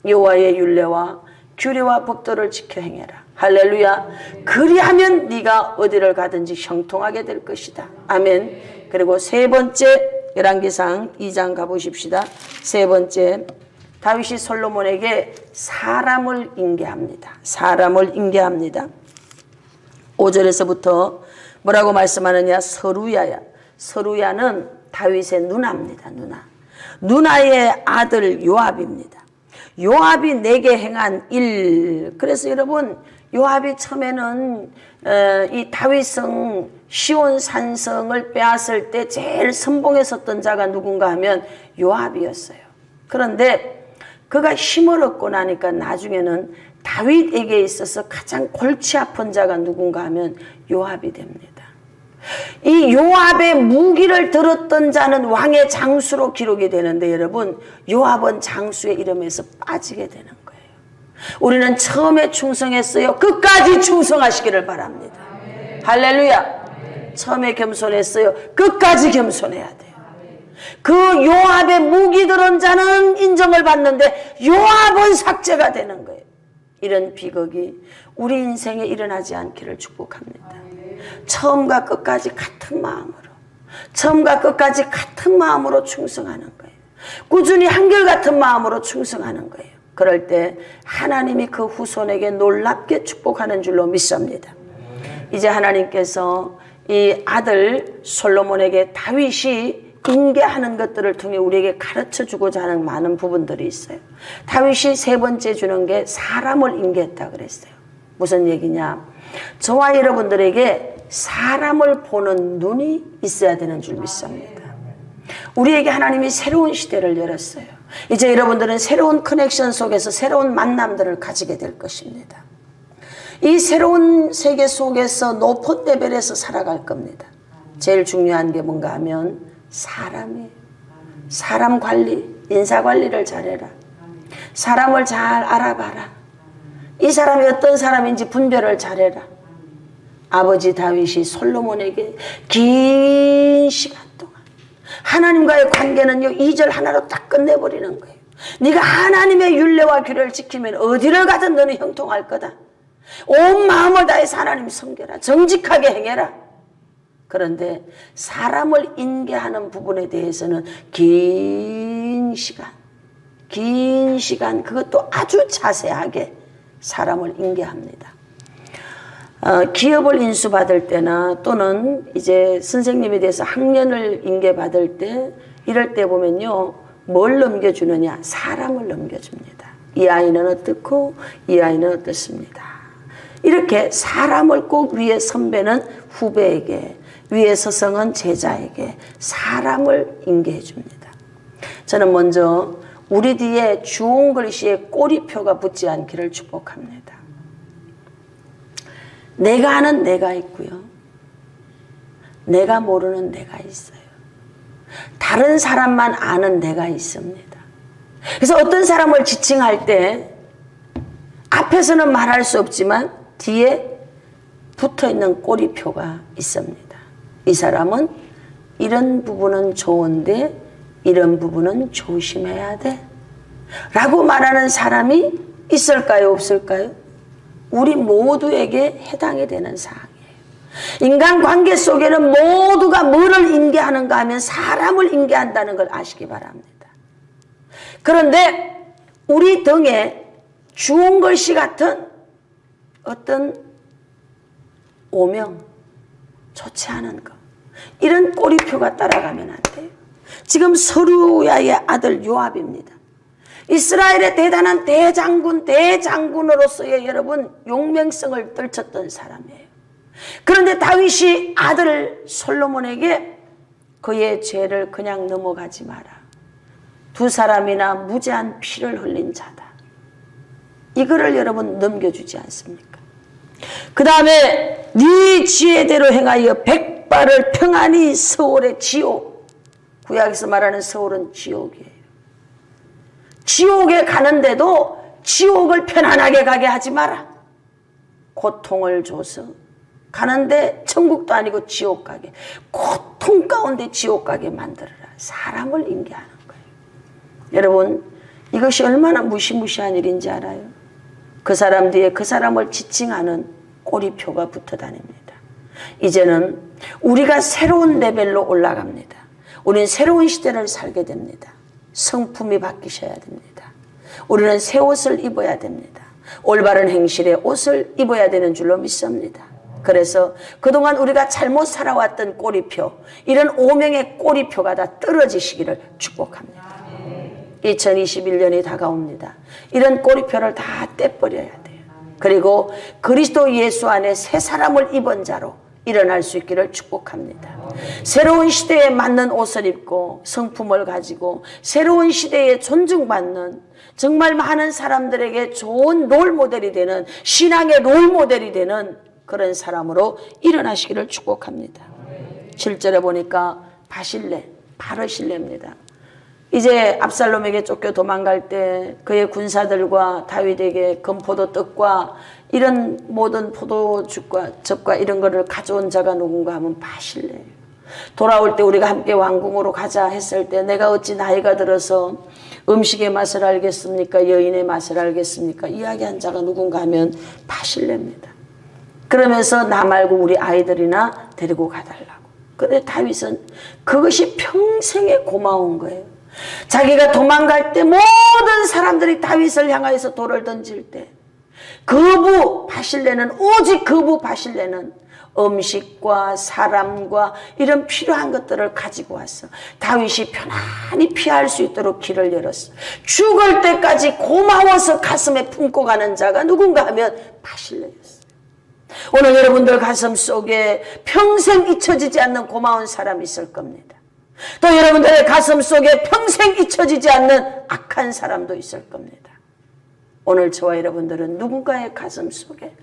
여호와의 율례와 규례와 법도를 지켜 행해라. 할렐루야. 그리하면 네가 어디를 가든지 형통하게 될 것이다. 아멘. 그리고 세 번째 열왕기상 2장 가보십시다. 세 번째 다윗이 솔로몬에게 사람을 인계합니다. 사람을 인계합니다. 5절에서부터 뭐라고 말씀하느냐? 서루야야. 서루야는 다윗의 누나입니다. 누나의 아들 요압입니다. 요압이 내게 행한 일. 그래서 여러분 요압이 처음에는 이 다윗성 시온 산성을 빼앗을 때 제일 선봉에 섰던 자가 누군가 하면 요압이었어요. 그런데 그가 힘을 얻고 나니까 나중에는 다윗에게 있어서 가장 골치 아픈 자가 누군가 하면 요압이 됩니다. 이 요압의 무기를 들었던 자는 왕의 장수로 기록이 되는데 여러분 요압은 장수의 이름에서 빠지게 되는 거예요. 우리는 처음에 충성했어요. 끝까지 충성하시기를 바랍니다. 할렐루야. 처음에 겸손했어요. 끝까지 겸손해야 돼요. 그 요압의 무기 들은 자는 인정을 받는데 요압은 삭제가 되는 거예요. 이런 비극이 우리 인생에 일어나지 않기를 축복합니다. 처음과 끝까지 같은 마음으로 충성하는 거예요. 꾸준히 한결같은 마음으로 충성하는 거예요. 그럴 때 하나님이 그 후손에게 놀랍게 축복하는 줄로 믿습니다. 이제 하나님께서 이 아들 솔로몬에게 다윗이 인계하는 것들을 통해 우리에게 가르쳐주고자 하는 많은 부분들이 있어요. 다윗이 세 번째 주는 게 사람을 인계했다 그랬어요. 무슨 얘기냐? 저와 여러분들에게 사람을 보는 눈이 있어야 되는 줄 믿습니다. 우리에게 하나님이 새로운 시대를 열었어요. 이제 여러분들은 새로운 커넥션 속에서 새로운 만남들을 가지게 될 것입니다. 이 새로운 세계 속에서 높은 레벨에서 살아갈 겁니다. 제일 중요한 게 뭔가 하면 사람이에요. 사람 관리, 인사 관리를 잘해라. 사람을 잘 알아봐라. 이 사람이 어떤 사람인지 분별을 잘해라. 아버지 다윗이 솔로몬에게 긴 시간 동안 하나님과의 관계는요 2절 하나로 딱 끝내버리는 거예요. 네가 하나님의 율례와 규례를 지키면 어디를 가든 너는 형통할 거다. 온 마음을 다해서 하나님 섬겨라. 정직하게 행해라. 그런데 사람을 인계하는 부분에 대해서는 긴 시간 그것도 아주 자세하게 사람을 인계합니다. 기업을 인수받을 때나 또는 이제 선생님에 대해서 학년을 인계받을 때 이럴 때 보면요 뭘 넘겨주느냐 사람을 넘겨줍니다. 이 아이는 어떻고 이 아이는 어떻습니다. 이렇게 사람을 꼭 위에 선배는 후배에게 위에 서성은 제자에게 사람을 인계해 줍니다. 저는 먼저 우리 뒤에 주홍 글씨에 꼬리표가 붙지 않기를 축복합니다. 내가 아는 내가 있고요. 내가 모르는 내가 있어요. 다른 사람만 아는 내가 있습니다. 그래서 어떤 사람을 지칭할 때 앞에서는 말할 수 없지만 뒤에 붙어있는 꼬리표가 있습니다. 이 사람은 이런 부분은 좋은데 이런 부분은 조심해야 돼 라고 말하는 사람이 있을까요 없을까요? 우리 모두에게 해당이 되는 사항이에요. 인간관계 속에는 모두가 뭐를 인계하는가 하면 사람을 인계한다는 걸 아시기 바랍니다. 그런데 우리 등에 주홍 글씨 같은 어떤 오명 좋지 않은 것 이런 꼬리표가 따라가면 안 돼요. 지금 서루야의 아들 요압입니다. 이스라엘의 대단한 대장군으로서의 여러분 용맹성을 떨쳤던 사람이에요. 그런데 다윗이 아들 솔로몬에게 그의 죄를 그냥 넘어가지 마라. 두 사람이나 무죄한 피를 흘린 자다. 이거를 여러분 넘겨주지 않습니까? 그 다음에 네 지혜대로 행하여 백발을 평안히 서울의 지옥. 구약에서 말하는 서울은 지옥이에요. 지옥에 가는데도 지옥을 편안하게 가게 하지 마라. 고통을 줘서 가는데 천국도 아니고 지옥 가게, 고통 가운데 지옥 가게 만들어라. 사람을 인계하는 거예요. 여러분 이것이 얼마나 무시무시한 일인지 알아요? 그 사람 뒤에 그 사람을 지칭하는 꼬리표가 붙어 다닙니다. 이제는 우리가 새로운 레벨로 올라갑니다. 우리는 새로운 시대를 살게 됩니다. 성품이 바뀌셔야 됩니다. 우리는 새 옷을 입어야 됩니다. 올바른 행실의 옷을 입어야 되는 줄로 믿습니다. 그래서 그동안 우리가 잘못 살아왔던 꼬리표, 이런 오명의 꼬리표가 다 떨어지시기를 축복합니다. 2021년이 다가옵니다. 이런 꼬리표를 다 떼버려야 돼요. 그리고 그리스도 예수 안에 새 사람을 입은 자로 일어날 수 있기를 축복합니다. 새로운 시대에 맞는 옷을 입고 성품을 가지고 새로운 시대에 존중받는 정말 많은 사람들에게 좋은 롤모델이 되는 신앙의 롤모델이 되는 그런 사람으로 일어나시기를 축복합니다. 7절에 보니까 바르실레입니다. 이제 압살롬에게 쫓겨 도망갈 때 그의 군사들과 다윗에게 금포도 떡과 이런 모든 포도주과 즙과 이런 거를 가져온 자가 누군가 하면 바실레예요. 돌아올 때 우리가 함께 왕궁으로 가자 했을 때 내가 어찌 나이가 들어서 음식의 맛을 알겠습니까? 여인의 맛을 알겠습니까? 이야기한 자가 누군가 하면 바실레입니다. 그러면서 나 말고 우리 아이들이나 데리고 가달라고. 그런데 다윗은 그것이 평생에 고마운 거예요. 자기가 도망갈 때 모든 사람들이 다윗을 향하여서 돌을 던질 때 오직 거부 바실레는 음식과 사람과 이런 필요한 것들을 가지고 왔어. 다윗이 편안히 피할 수 있도록 길을 열었어. 죽을 때까지 고마워서 가슴에 품고 가는 자가 누군가 하면 바실레였어. 오늘 여러분들 가슴 속에 평생 잊혀지지 않는 고마운 사람이 있을 겁니다. 또 여러분들의 가슴 속에 평생 잊혀지지 않는 악한 사람도 있을 겁니다. 오늘 저와 여러분들은 누군가의 가슴 속에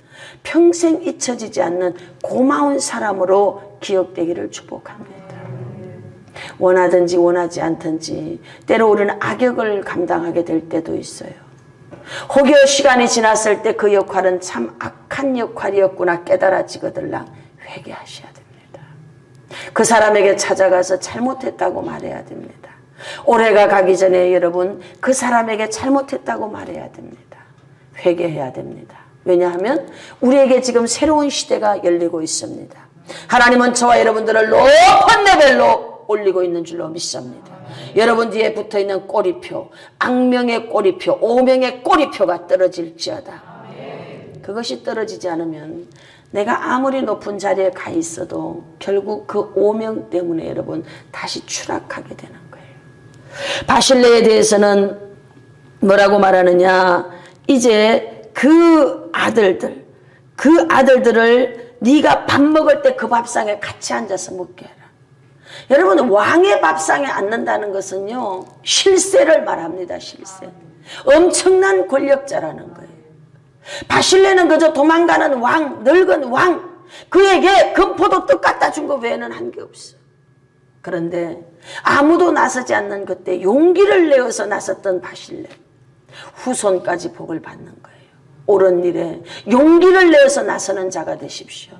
평생 잊혀지지 않는 고마운 사람으로 기억되기를 축복합니다. 원하든지 원하지 않든지 때로 우리는 악역을 감당하게 될 때도 있어요. 혹여 시간이 지났을 때 그 역할은 참 악한 역할이었구나 깨달아지거들랑 회개하셔야 됩니다. 그 사람에게 찾아가서 잘못했다고 말해야 됩니다. 올해가 가기 전에 여러분 그 사람에게 잘못했다고 말해야 됩니다. 회개해야 됩니다. 왜냐하면 우리에게 지금 새로운 시대가 열리고 있습니다. 하나님은 저와 여러분들을 높은 레벨로 올리고 있는 줄로 믿습니다. 여러분 뒤에 붙어있는 꼬리표, 악명의 꼬리표, 오명의 꼬리표가 떨어질지어다. 그것이 떨어지지 않으면 내가 아무리 높은 자리에 가 있어도 결국 그 오명 때문에 여러분 다시 추락하게 되는 거예요. 바실레에 대해서는 뭐라고 말하느냐, 이제 그 아들들을 네가 밥 먹을 때 그 밥상에 같이 앉아서 먹게 해라. 여러분 왕의 밥상에 앉는다는 것은요 실세를 말합니다. 실세. 엄청난 권력자라는 거예요. 바실레는 그저 도망가는 왕, 늙은 왕, 그에게 금포도 떡 갖다 준 거 외에는 한 게 없어. 그런데 아무도 나서지 않는 그때 용기를 내어서 나섰던 바실레, 후손까지 복을 받는 거예요. 옳은 일에 용기를 내어서 나서는 자가 되십시오.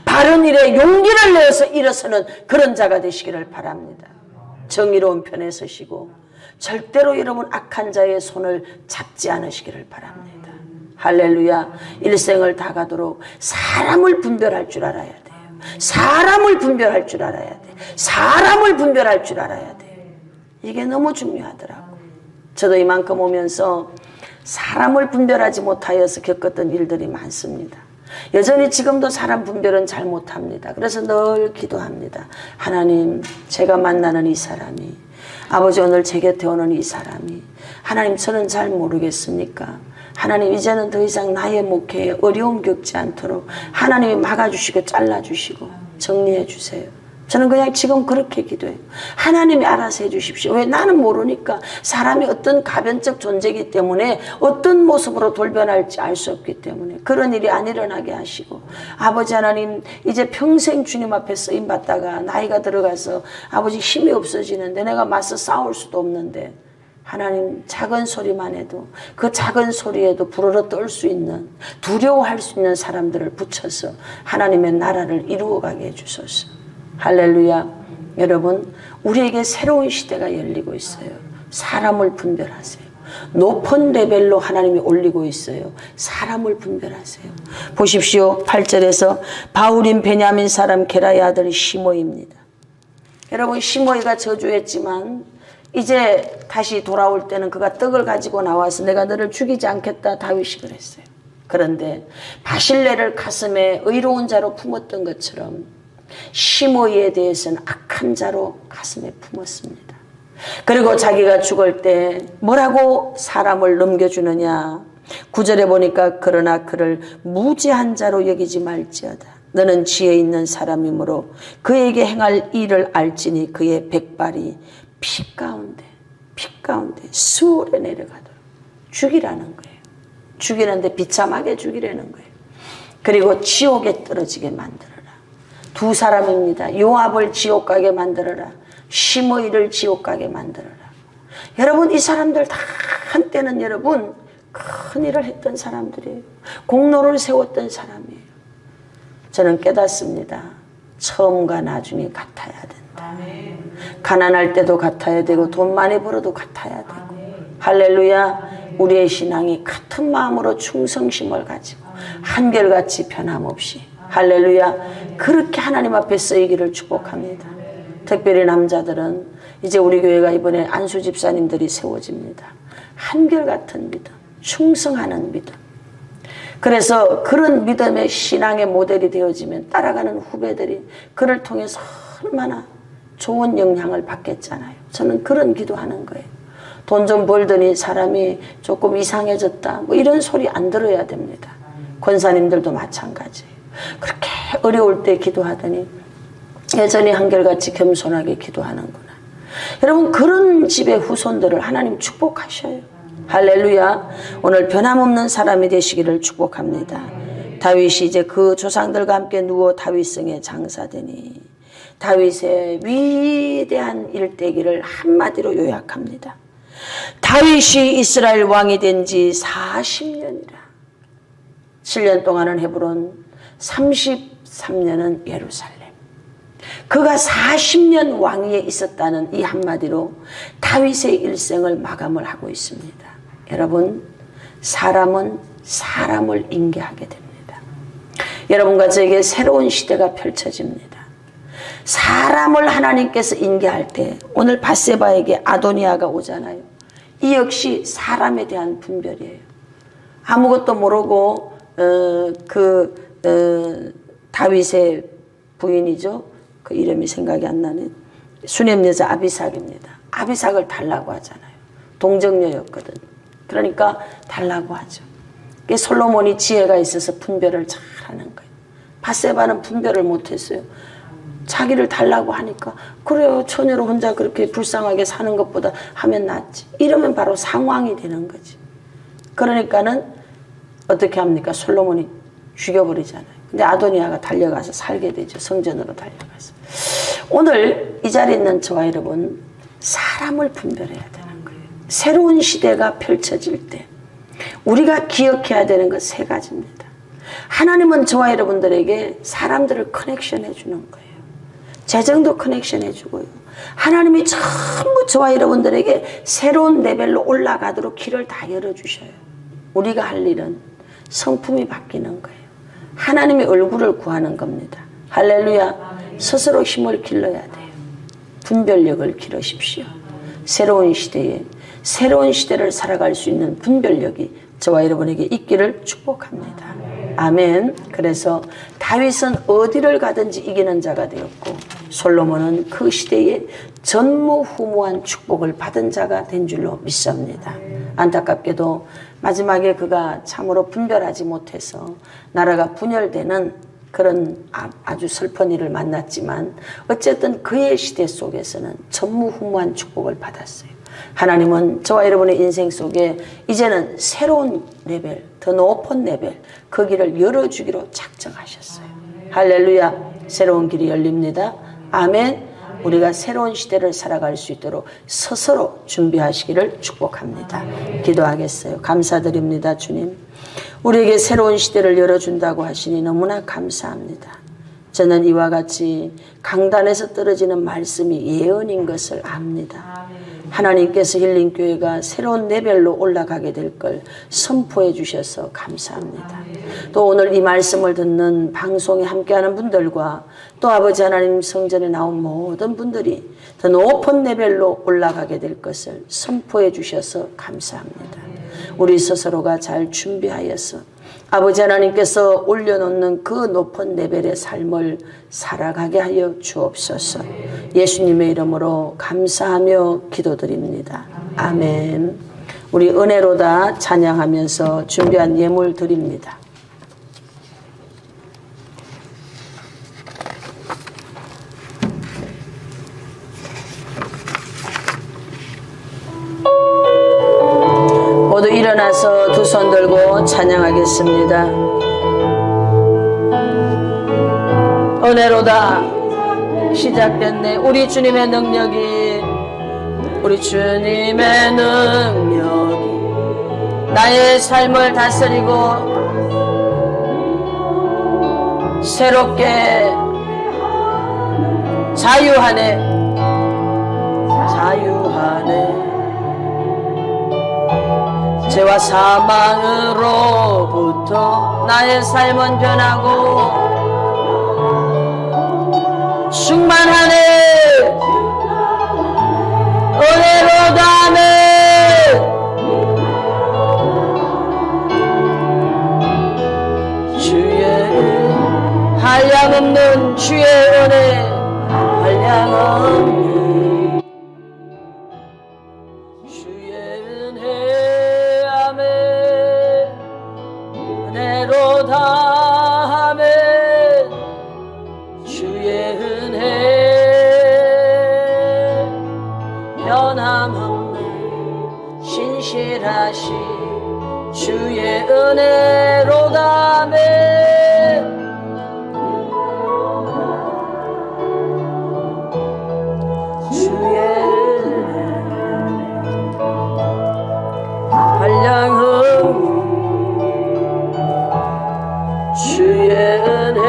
바른 일에 용기를 내어서 일어서는 그런 자가 되시기를 바랍니다. 정의로운 편에 서시고 절대로 여러분 악한 자의 손을 잡지 않으시기를 바랍니다. 할렐루야. 일생을 다 가도록 사람을 분별할 줄 알아야 돼요. 사람을 분별할 줄 알아야 돼. 사람을 분별할 줄 알아야 돼. 이게 너무 중요하더라고. 저도 이만큼 오면서 사람을 분별하지 못하여서 겪었던 일들이 많습니다. 여전히 지금도 사람 분별은 잘 못합니다. 그래서 늘 기도합니다. 하나님, 제가 만나는 이 사람이, 아버지 오늘 제 곁에 오는 이 사람이, 하나님 저는 잘 모르겠습니까? 하나님 이제는 더 이상 나의 목회에 어려움 겪지 않도록 하나님이 막아주시고 잘라주시고 정리해 주세요. 저는 그냥 지금 그렇게 기도해요. 하나님이 알아서 해주십시오. 왜? 나는 모르니까. 사람이 어떤 가변적 존재이기 때문에 어떤 모습으로 돌변할지 알 수 없기 때문에 그런 일이 안 일어나게 하시고, 아버지 하나님 이제 평생 주님 앞에 쓰임받다가 나이가 들어가서 아버지 힘이 없어지는데 내가 맞서 싸울 수도 없는데 하나님 작은 소리만 해도 그 작은 소리에도 부르르 떨 수 있는, 두려워할 수 있는 사람들을 붙여서 하나님의 나라를 이루어가게 해주소서. 할렐루야. 여러분 우리에게 새로운 시대가 열리고 있어요. 사람을 분별하세요. 높은 레벨로 하나님이 올리고 있어요. 사람을 분별하세요. 보십시오. 8절에서 바울인 베냐민 사람 게라의 아들 시므이입니다. 여러분 시므이가 저주했지만 이제 다시 돌아올 때는 그가 떡을 가지고 나와서 내가 너를 죽이지 않겠다 다윗이 그랬어요. 그런데 바실레를 가슴에 의로운 자로 품었던 것처럼 시므이에 대해서는 악한 자로 가슴에 품었습니다. 그리고 자기가 죽을 때 뭐라고 사람을 넘겨주느냐. 9절에 보니까 그러나 그를 무지한 자로 여기지 말지어다. 너는 지혜 있는 사람이므로 그에게 행할 일을 알지니 그의 백발이 피 가운데 수월에 내려가도록 죽이라는 거예요. 죽이는데 비참하게 죽이라는 거예요. 그리고 지옥에 떨어지게 만들어라. 두 사람입니다. 요압을 지옥 가게 만들어라. 시므이를 지옥 가게 만들어라. 여러분 이 사람들 다 한때는 여러분 큰 일을 했던 사람들이에요. 공로를 세웠던 사람이에요. 저는 깨닫습니다. 처음과 나중에 같아야 된다. 가난할 때도 같아야 되고 돈 많이 벌어도 같아야 되고. 할렐루야. 우리의 신앙이 같은 마음으로 충성심을 가지고 한결같이 변함없이, 할렐루야, 그렇게 하나님 앞에 쓰이기를 축복합니다. 특별히 남자들은 이제 우리 교회가 이번에 안수 집사님들이 세워집니다. 한결같은 믿음, 충성하는 믿음. 그래서 그런 믿음의 신앙의 모델이 되어지면 따라가는 후배들이 그를 통해서 얼마나 좋은 영향을 받겠잖아요. 저는 그런 기도하는 거예요. 돈 좀 벌더니 사람이 조금 이상해졌다, 뭐 이런 소리 안 들어야 됩니다. 권사님들도 마찬가지예요. 그렇게 어려울 때 기도하더니 여전히 한결같이 겸손하게 기도하는구나. 여러분 그런 집의 후손들을 하나님 축복하셔요. 할렐루야. 오늘 변함없는 사람이 되시기를 축복합니다. 다윗이 이제 그 조상들과 함께 누워 다윗성에 장사되니 다윗의 위대한 일대기를 한마디로 요약합니다. 다윗이 이스라엘 왕이 된 지 40년이라. 7년 동안은 헤브론, 33년은 예루살렘. 그가 40년 왕위에 있었다는 이 한마디로 다윗의 일생을 마감을 하고 있습니다. 여러분, 사람은 사람을 인계하게 됩니다. 여러분과 저에게 새로운 시대가 펼쳐집니다. 사람을 하나님께서 인계할 때 오늘 밧세바에게 아도니아가 오잖아요. 이 역시 사람에 대한 분별이에요. 아무것도 모르고 다윗의 부인이죠. 그 이름이 생각이 안 나네. 수넴 여자 아비삭입니다. 아비삭을 달라고 하잖아요. 동정녀였거든. 그러니까 달라고 하죠. 솔로몬이 지혜가 있어서 분별을 잘 하는 거예요. 밧세바는 분별을 못했어요. 자기를 달라고 하니까 그래요. 처녀로 혼자 그렇게 불쌍하게 사는 것보다 하면 낫지. 이러면 바로 상황이 되는 거지. 그러니까는 어떻게 합니까? 솔로몬이 죽여버리잖아요. 근데 아도니아가 달려가서 살게 되죠. 성전으로 달려가서. 오늘 이 자리에 있는 저와 여러분, 사람을 분별해야 되는 거예요. 새로운 시대가 펼쳐질 때 우리가 기억해야 되는 것 세 가지입니다. 하나님은 저와 여러분들에게 사람들을 커넥션해 주는 거예요. 재정도 커넥션해 주고요. 하나님이 전부 저와 여러분들에게 새로운 레벨로 올라가도록 길을 다 열어주셔요. 우리가 할 일은 성품이 바뀌는 거예요. 하나님의 얼굴을 구하는 겁니다. 할렐루야. 스스로 힘을 길러야 돼요. 분별력을 기르십시오. 새로운 시대에 새로운 시대를 살아갈 수 있는 분별력이 저와 여러분에게 있기를 축복합니다. 아멘. 그래서 다윗은 어디를 가든지 이기는 자가 되었고 솔로몬은 그 시대에 전무후무한 축복을 받은 자가 된 줄로 믿습니다. 안타깝게도 마지막에 그가 참으로 분별하지 못해서 나라가 분열되는 그런 아주 슬픈 일을 만났지만 어쨌든 그의 시대 속에서는 전무후무한 축복을 받았어요. 하나님은 저와 여러분의 인생 속에 이제는 새로운 레벨, 더 높은 레벨, 그 길을 열어주기로 작정하셨어요. 할렐루야. 새로운 길이 열립니다. 아멘. 우리가 새로운 시대를 살아갈 수 있도록 스스로 준비하시기를 축복합니다. 기도하겠어요. 감사드립니다. 주님, 우리에게 새로운 시대를 열어준다고 하시니 너무나 감사합니다. 저는 이와 같이 강단에서 떨어지는 말씀이 예언인 것을 압니다. 하나님께서 힐링교회가 새로운 레벨로 올라가게 될 걸 선포해 주셔서 감사합니다. 또 오늘 이 말씀을 듣는 방송에 함께하는 분들과 또 아버지 하나님 성전에 나온 모든 분들이 더 높은 레벨로 올라가게 될 것을 선포해 주셔서 감사합니다. 우리 스스로가 잘 준비하여서 아버지 하나님께서 올려놓는 그 높은 레벨의 삶을 살아가게 하여 주옵소서. 예수님의 이름으로 감사하며 기도드립니다. 아멘. 우리 은혜로다 찬양하면서 준비한 예물 드립니다. 모두 일어나서 두 손 들고 찬양하겠습니다. 은혜로다 시작됐네. 우리 주님의 능력이 나의 삶을 다스리고 새롭게 자유하네. 죄와 사망으로부터 나의 삶은 변하고 충만하네. 은혜로다네. 주의 한량없는 주의 은혜 한량없는 신실하신 주의 은혜로다. 아멘. 주의 한량은 주의 은혜로다.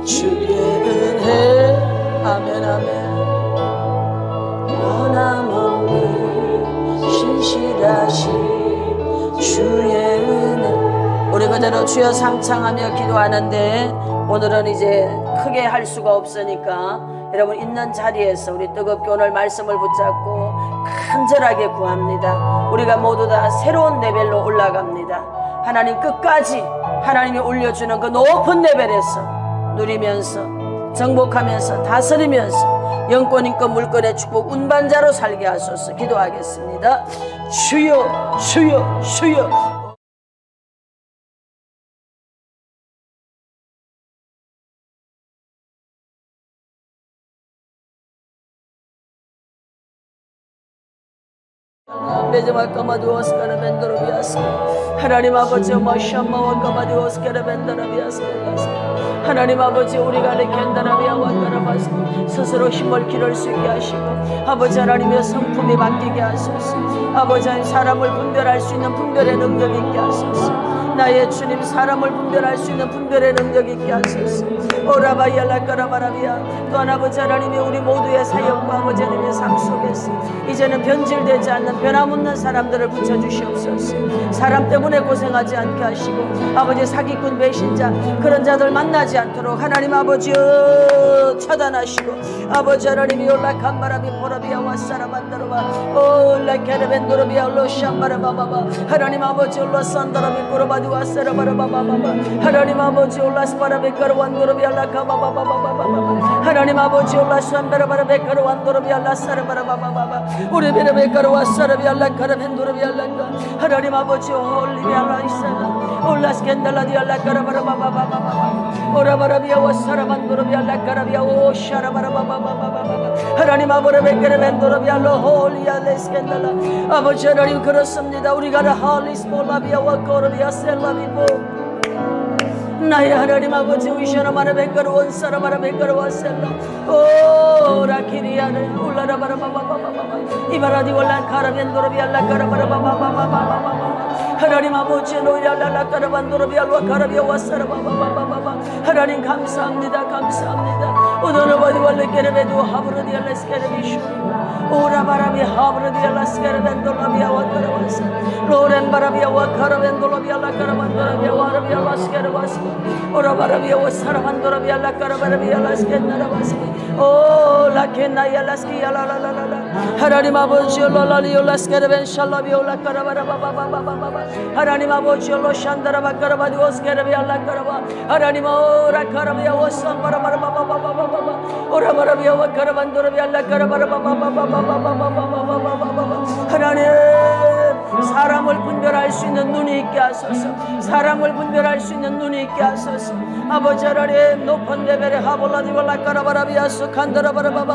주의 은혜. 아멘 아멘. 변함없는 신실하신 주의 은혜. 우리 그대로 주여 상창하며 기도하는데, 오늘은 이제 크게 할 수가 없으니까 여러분 있는 자리에서 우리 뜨겁게 오늘 말씀을 붙잡고 간절하게 구합니다. 우리가 모두 다 새로운 레벨로 올라갑니다. 하나님 끝까지 하나님이 올려주는 그 높은 레벨에서 누리면서 정복하면서 다스리면서 영권 인권 물권의 축복 운반자로 살게 하소서. 기도하겠습니다. 주여 주여 주여. 매제마 까마디오스카라 벤더로비아스. 하나님 아버지 마샤마와 까마디오스카라 벤더로비아스. 하나님 아버지 우리가 켄다라비아와 까라바스 스스로 힘을 기를 수 있게 하시고, 아버지 하나님의 성품이 바뀌게 하소서. 아버지 하나님 사람을 분별할 수 있는 분별의 능력 있게 하소서. 나의 주님 사람을 분별할 수 있는 분별의 능력 있게 하소서. 오라바이알라 까라바라비아. 또한 아버지 하나님이 우리 모두의 사역과 아버지 하나님의 삶 속에서 이제는 변질되지 않는 변함없는 사람들을 붙여주시옵소서. 사람 때문에 고생하지 않게 하시고, 아버지 사기꾼 배신자 그런 자들 만나지 않도록 하나님 아버지 차단하시고, 아버지 하나님이 올라간 바람이 보라비아 와사라반다로바 올라케르벤도로비아 올로샴바라바바바. 하나님 아버지 올라산다라비 꼬라바디 와사라바라바바바. 하나님 아버지 올라스바라베카르 완도로비아 라카바바바바바바. 하나님 아버지 올라산바라바라베카르 완도로비아 라사라바라바바바. 우리 베라베카르 와사라비아 라카르벤도로비아 라카. 하나님 아버지 홀리비아 라이사나 올라스켄달라디아 라카라바라바바바바바. 오라바라비아 와사라반도로비아 라카라비아 오샤라바라바바바바바. 하나님 아버지 베케르벤도로비아 로홀리아 레스켄달라. 아버지 하나님 그렇습니다. 우리가 할리스몰라비아 와코르비아 셀라비보. 나의 하나님 아버지 위셔나마라 뱅가루 원사라마라 뱅가루 와셀라 오라키리아를 올라라바라바바바바바. 이바라디 올라카라벤도로비알라 카라바라바바바바바바바. 하나님 아버지 노이랄라 카라반도로비알와 카라비아 와사라바바바바바. 하나님 감사합니다. 감사합니다. 오도노바디 월레케르베두 하브르디알레스케르비슈 오라바라비 하브르디알라스케르벤돌라비아 와카라바사 로렌바라비아 와카라벤돌라비알라 카라반도라비아 와라비아 와스케르바스 오라바라비아 와사라반도라비아 라카라바라비아 라스케나라바스 오 라케나야 라스키야라라라라. 하나님 아버지 올라리오 라스케르벤 샬라비오 라카라바라바바바바바바. 하나님 아버지 올로샨다라바카라바디 오스케르비아 라카라바. 하나님 오라카라비아 오삼바라바라바바바바바바. 오라바라비아 와카라반도라비아 라카라바라바바바바바바바바바바바바. 하나님 사람을 분별할 수 있는 눈이 있게 하소서. 사람을 분별할 수 있는 눈이 있게 하소서. 아버지 하나님 높은 레벨의 하볼라디올라카라바라비아스 칸다라바라바바바.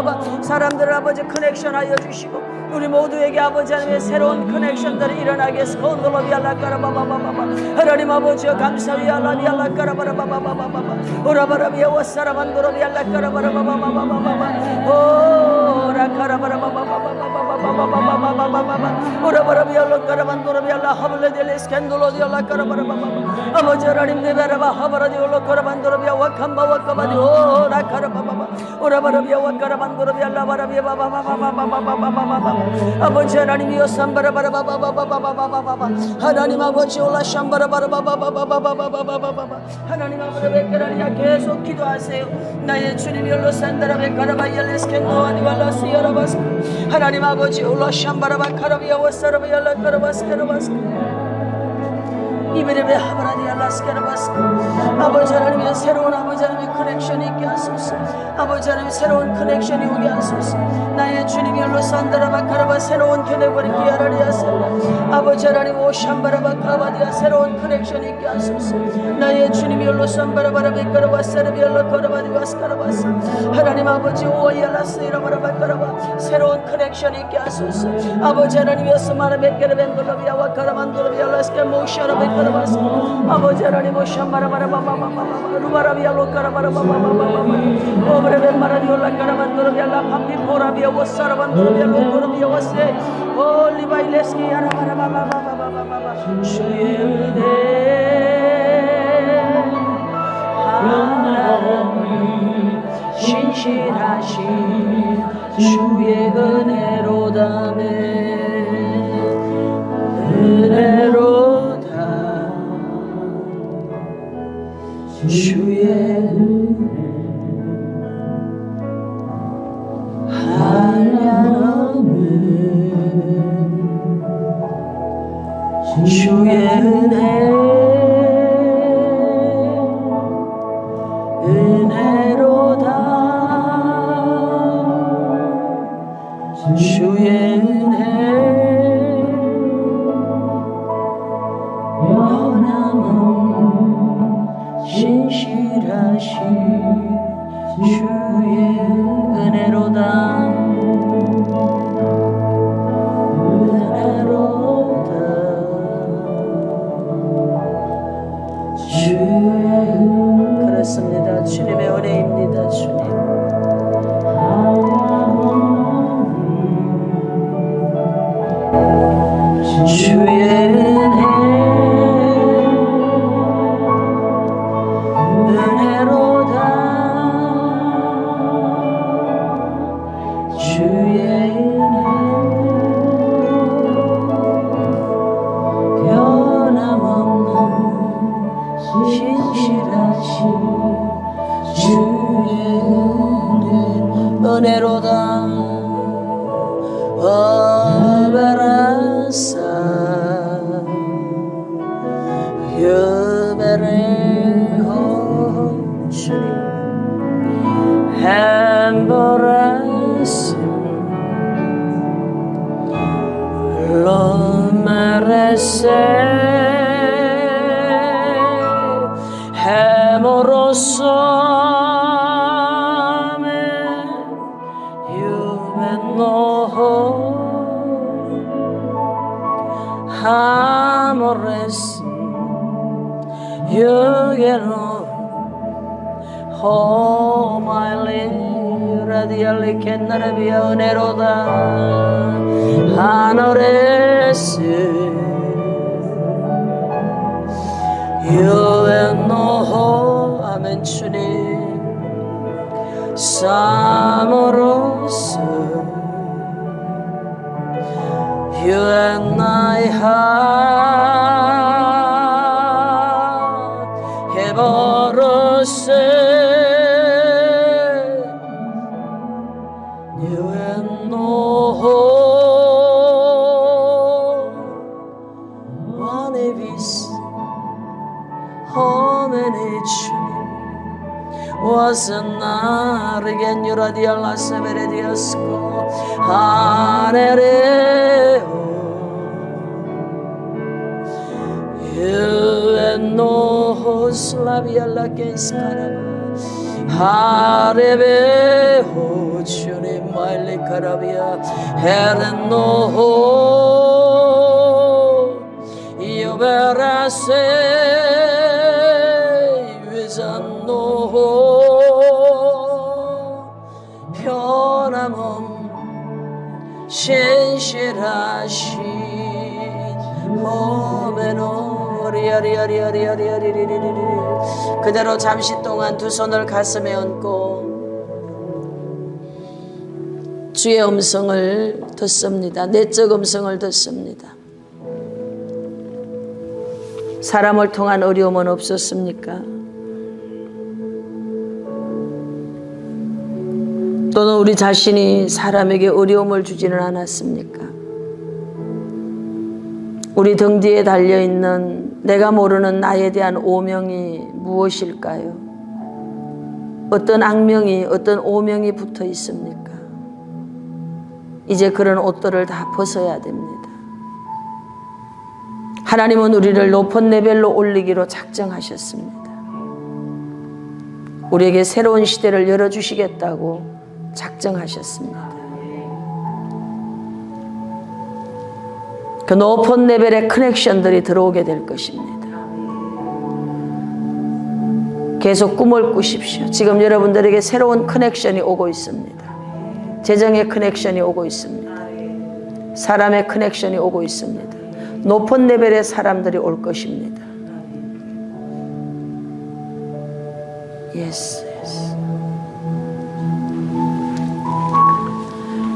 사람들을 아버지 커넥션하여 주시고, 우리 모두에게 아버지 하나님의 새로운 커넥션들이 일어나게 해서 콘돌라비알라카라바바바바바. 하나님 아버지여 감사위알라비알라카라바라바바바바바. 오라바라비아 와사라반도라비알라카라바라바바바바바바. 오라카라바라바바바바바바바바바바바바바. 오라바라비알라카라반도라비알라 하블레델레스캔돌로디알라카라바라바바바. 아버지 하나님 네베라바 하바라디올라카라반도라비아 와캄바 와카바디 오라카라바바바. 오라바라비아 와카라반도라비알라바라비아바바바바바바바바바바. 아버지 하나님이여 삼바라바라바바바바바바바바바. 하나님 아버지 올라 샴바라바라바바바바바바바바바. 하나님 아버지 베케라리아 계속 기도하세요. 나의 주님 열로 산다라베카라바이알레스켄도아디왈라시아라바스. 하나님 아버지 올라 샴바라바카라비아 와사라바이알라카라바스케라바스 이베레베 하바라디알라스케라바스. 아버지 하나님의 새로운 아버지 하나님의 커넥션이 있게 하소서. 아버지 아버지 하나님 새로운 커넥션이 오게 하소서. 나의 주님이 열로 산다라바카라바 새로운 견해버리 기아라리아살라. 아버지 하나님 오샴바라바카바디아 새로운 커넥션이 있게 하소서. 나의 주님이 열로 산바라바라비카라바 세르비알라 코라바디바스카라바사. 하나님 아버지 오이알라스이라바라바카라바 새로운 커넥션이 있게 하소서. 아버지 하나님이었어 마라베케르벤돌라비아와 카라만돌라비알라스케 모샤라베카라바사. 아버지 하나님 오샴바라바라바바바바바 루바라비알로 카라바라바바바바바 오브레벤 마라디올라 카라만돌라비알라 밤비포라비아 워사라반돌라비알로 코라비아와세 올리바일레스키 아라바라바바바바바바 주의 은혜 하나님 신실하신 주의 은혜로다네 은혜로다 주의 한량없는 주의 은혜 은혜로다 주의 은혜 변함없는 신실하신 주의 은혜로다 은혜로다 주의 그렇습니다. 주님의 은혜입니다. 주님 주의 은혜 은혜로다 주의 은혜 변함없는 신실하신 주의 은혜로다 어베라사 유베레호 주님 햄버라스 로메레세 헤모로소메 유베노호 하모레스 유게노 호마일리 라디알리 켄나라비아 은혜로다 하노레스 유엔노호 아멘 주님 사모로스 유엔나이 하 헤버로스 유엔노호 와네비스 호메네 주님 와스나르겐 유라디알라 세베레디아스코 하네레오 유엔노호 슬라비알라 게스카라바 하레베호 주님 말리카라비아 헤렌노호 유베라세 위잔노호 변함없는 신실하신 호메노리아리아리아리아리아리아리아리 그대로 잠시 동안 두 손을 가슴에 얹고 주의 음성을 듣습니다. 내적 음성을 듣습니다. 사람을 통한 어려움은 없었습니까? 또는 우리 자신이 사람에게 어려움을 주지는 않았습니까? 우리 등 뒤에 달려있는 내가 모르는 나에 대한 오명이 무엇일까요? 어떤 악명이, 어떤 오명이 붙어 있습니까? 이제 그런 옷들을 다 벗어야 됩니다. 하나님은 우리를 높은 레벨로 올리기로 작정하셨습니다. 우리에게 새로운 시대를 열어주시겠다고 작정하셨습니다. 그 높은 레벨의 커넥션들이 들어오게 될 것입니다. 계속 꿈을 꾸십시오. 지금 여러분들에게 새로운 커넥션이 오고 있습니다. 재정의 커넥션이 오고 있습니다. 사람의 커넥션이 오고 있습니다. 높은 레벨의 사람들이 올 것입니다. Yes, yes.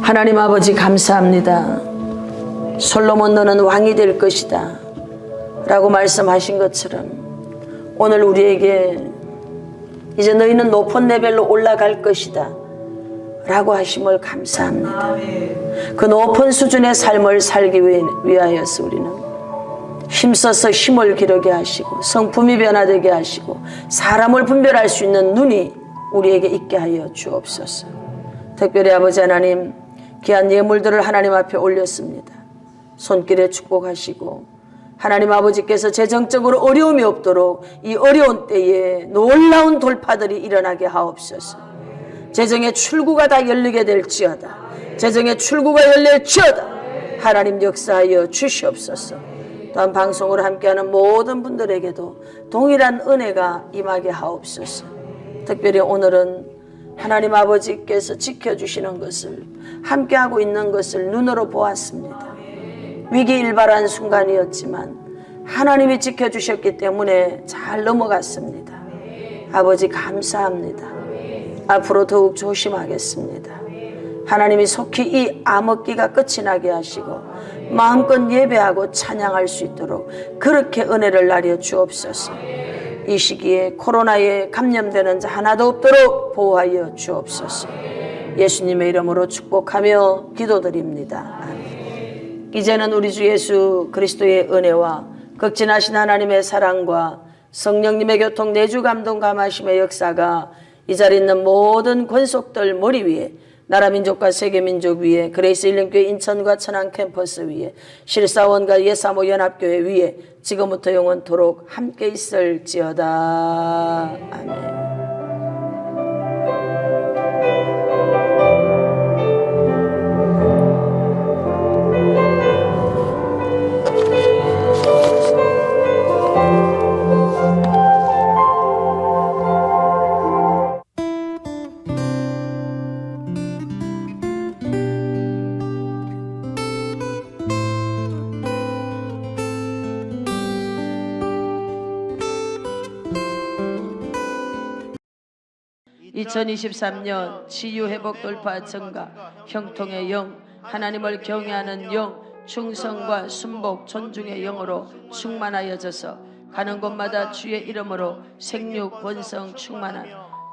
하나님 아버지 감사합니다. 솔로몬 너는 왕이 될 것이다 라고 말씀하신 것처럼 오늘 우리에게 이제 너희는 높은 레벨로 올라갈 것이다 라고 하심을 감사합니다. 그 높은 수준의 삶을 살기 위하여서 우리는 힘써서 힘을 기르게 하시고 성품이 변화되게 하시고 사람을 분별할 수 있는 눈이 우리에게 있게 하여 주옵소서. 특별히 아버지 하나님, 귀한 예물들을 하나님 앞에 올렸습니다. 손길에 축복하시고 하나님 아버지께서 재정적으로 어려움이 없도록 이 어려운 때에 놀라운 돌파들이 일어나게 하옵소서. 재정의 출구가 다 열리게 될지어다. 재정의 출구가 열릴지어다. 하나님 역사하여 주시옵소서. 또한 방송을 함께하는 모든 분들에게도 동일한 은혜가 임하게 하옵소서. 특별히 오늘은 하나님 아버지께서 지켜주시는 것을, 함께하고 있는 것을 눈으로 보았습니다. 위기일발한 순간이었지만 하나님이 지켜주셨기 때문에 잘 넘어갔습니다. 아버지 감사합니다. 앞으로 더욱 조심하겠습니다. 하나님이 속히 이 암흑기가 끝이 나게 하시고 마음껏 예배하고 찬양할 수 있도록 그렇게 은혜를 나려 주옵소서. 이 시기에 코로나에 감염되는 자 하나도 없도록 보호하여 주옵소서. 예수님의 이름으로 축복하며 기도드립니다. 아멘. 이제는 우리 주 예수 그리스도의 은혜와 극진하신 하나님의 사랑과 성령님의 교통 내주 감동 감하심의 역사가 이 자리에 있는 모든 권속들 머리 위에, 나라 민족과 세계 민족 위에, 그레이스 힐링교회 인천과 천안 캠퍼스 위에, 실사원과 예사모 연합교회 위에 지금부터 영원토록 함께 있을지어다. 아멘. (2023년) 치유회복 돌파 증가, 형통의 영, 하나님을 경외하는 영, 충성과 순복 존중의 영으로 충만하여져서 가는 곳마다 주의 이름으로 생육 번성 충만한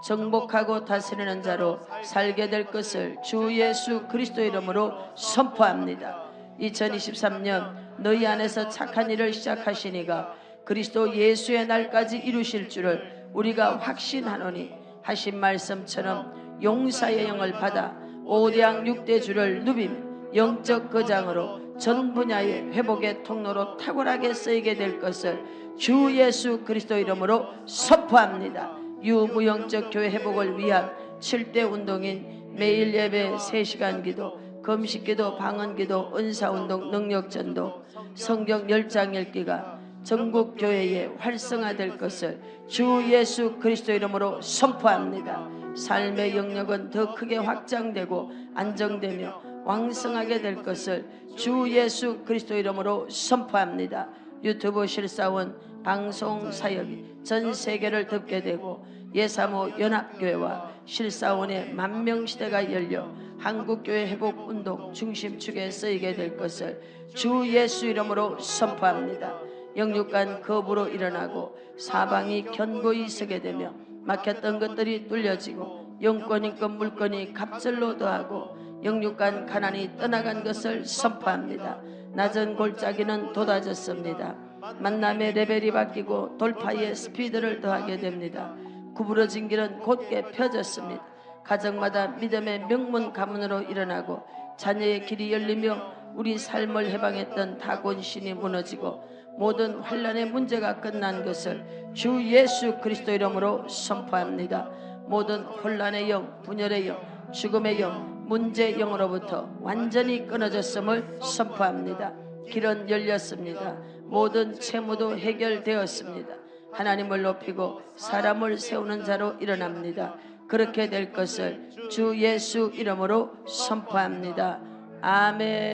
정복하고 다스리는 자로 살게 될 것을 주 예수 그리스도 이름으로 선포합니다. 2023년 너희 안에서 착한 일을 시작하시니가 그리스도 예수의 날까지 이루실 줄을 우리가 확신하노니 하신 말씀처럼 용사의 영을 받아 5대양 6대주를 누비며 영적 거장으로 전 분야의 회복의 통로로 탁월하게 쓰이게 될 것을 주 예수 그리스도 이름으로 선포합니다. 유무영적 교회 회복을 위한 7대 운동인 매일 예배 3시간 기도, 금식기도, 방언기도, 은사운동, 능력전도, 성경 10장 읽기가 전국 교회에 활성화될 것을 주 예수 그리스도 이름으로 선포합니다. 삶의 영역은 더 크게 확장되고 안정되며 왕성하게 될 것을 주 예수 그리스도 이름으로 선포합니다. 유튜브 실사원 방송 사역이 전 세계를 덮게 되고 예사모 연합교회와 실사원의 만명시대가 열려 한국교회 회복운동 중심축에 쓰이게 될 것을 주 예수 이름으로 선포합니다. 영육간 겁으로 일어나고 사방이 견고히 서게 되며 막혔던 것들이 뚫려지고 영권 인권 물건이 갑절로 더하고 영육간 가난이 떠나간 것을 선포합니다. 낮은 골짜기는 돋아졌습니다. 만남의 레벨이 바뀌고 돌파의 스피드를 더하게 됩니다. 구부러진 길은 곧게 펴졌습니다. 가정마다 믿음의 명문 가문으로 일어나고 자녀의 길이 열리며 우리 삶을 해방했던 다곤신이 무너지고 모든 환난의 문제가 끝난 것을 주 예수 그리스도 이름으로 선포합니다. 모든 혼란의 영, 분열의 영, 죽음의 영, 문제의 영으로부터 완전히 끊어졌음을 선포합니다. 길은 열렸습니다. 모든 채무도 해결되었습니다. 하나님을 높이고 사람을 세우는 자로 일어납니다. 그렇게 될 것을 주 예수 이름으로 선포합니다. 아멘.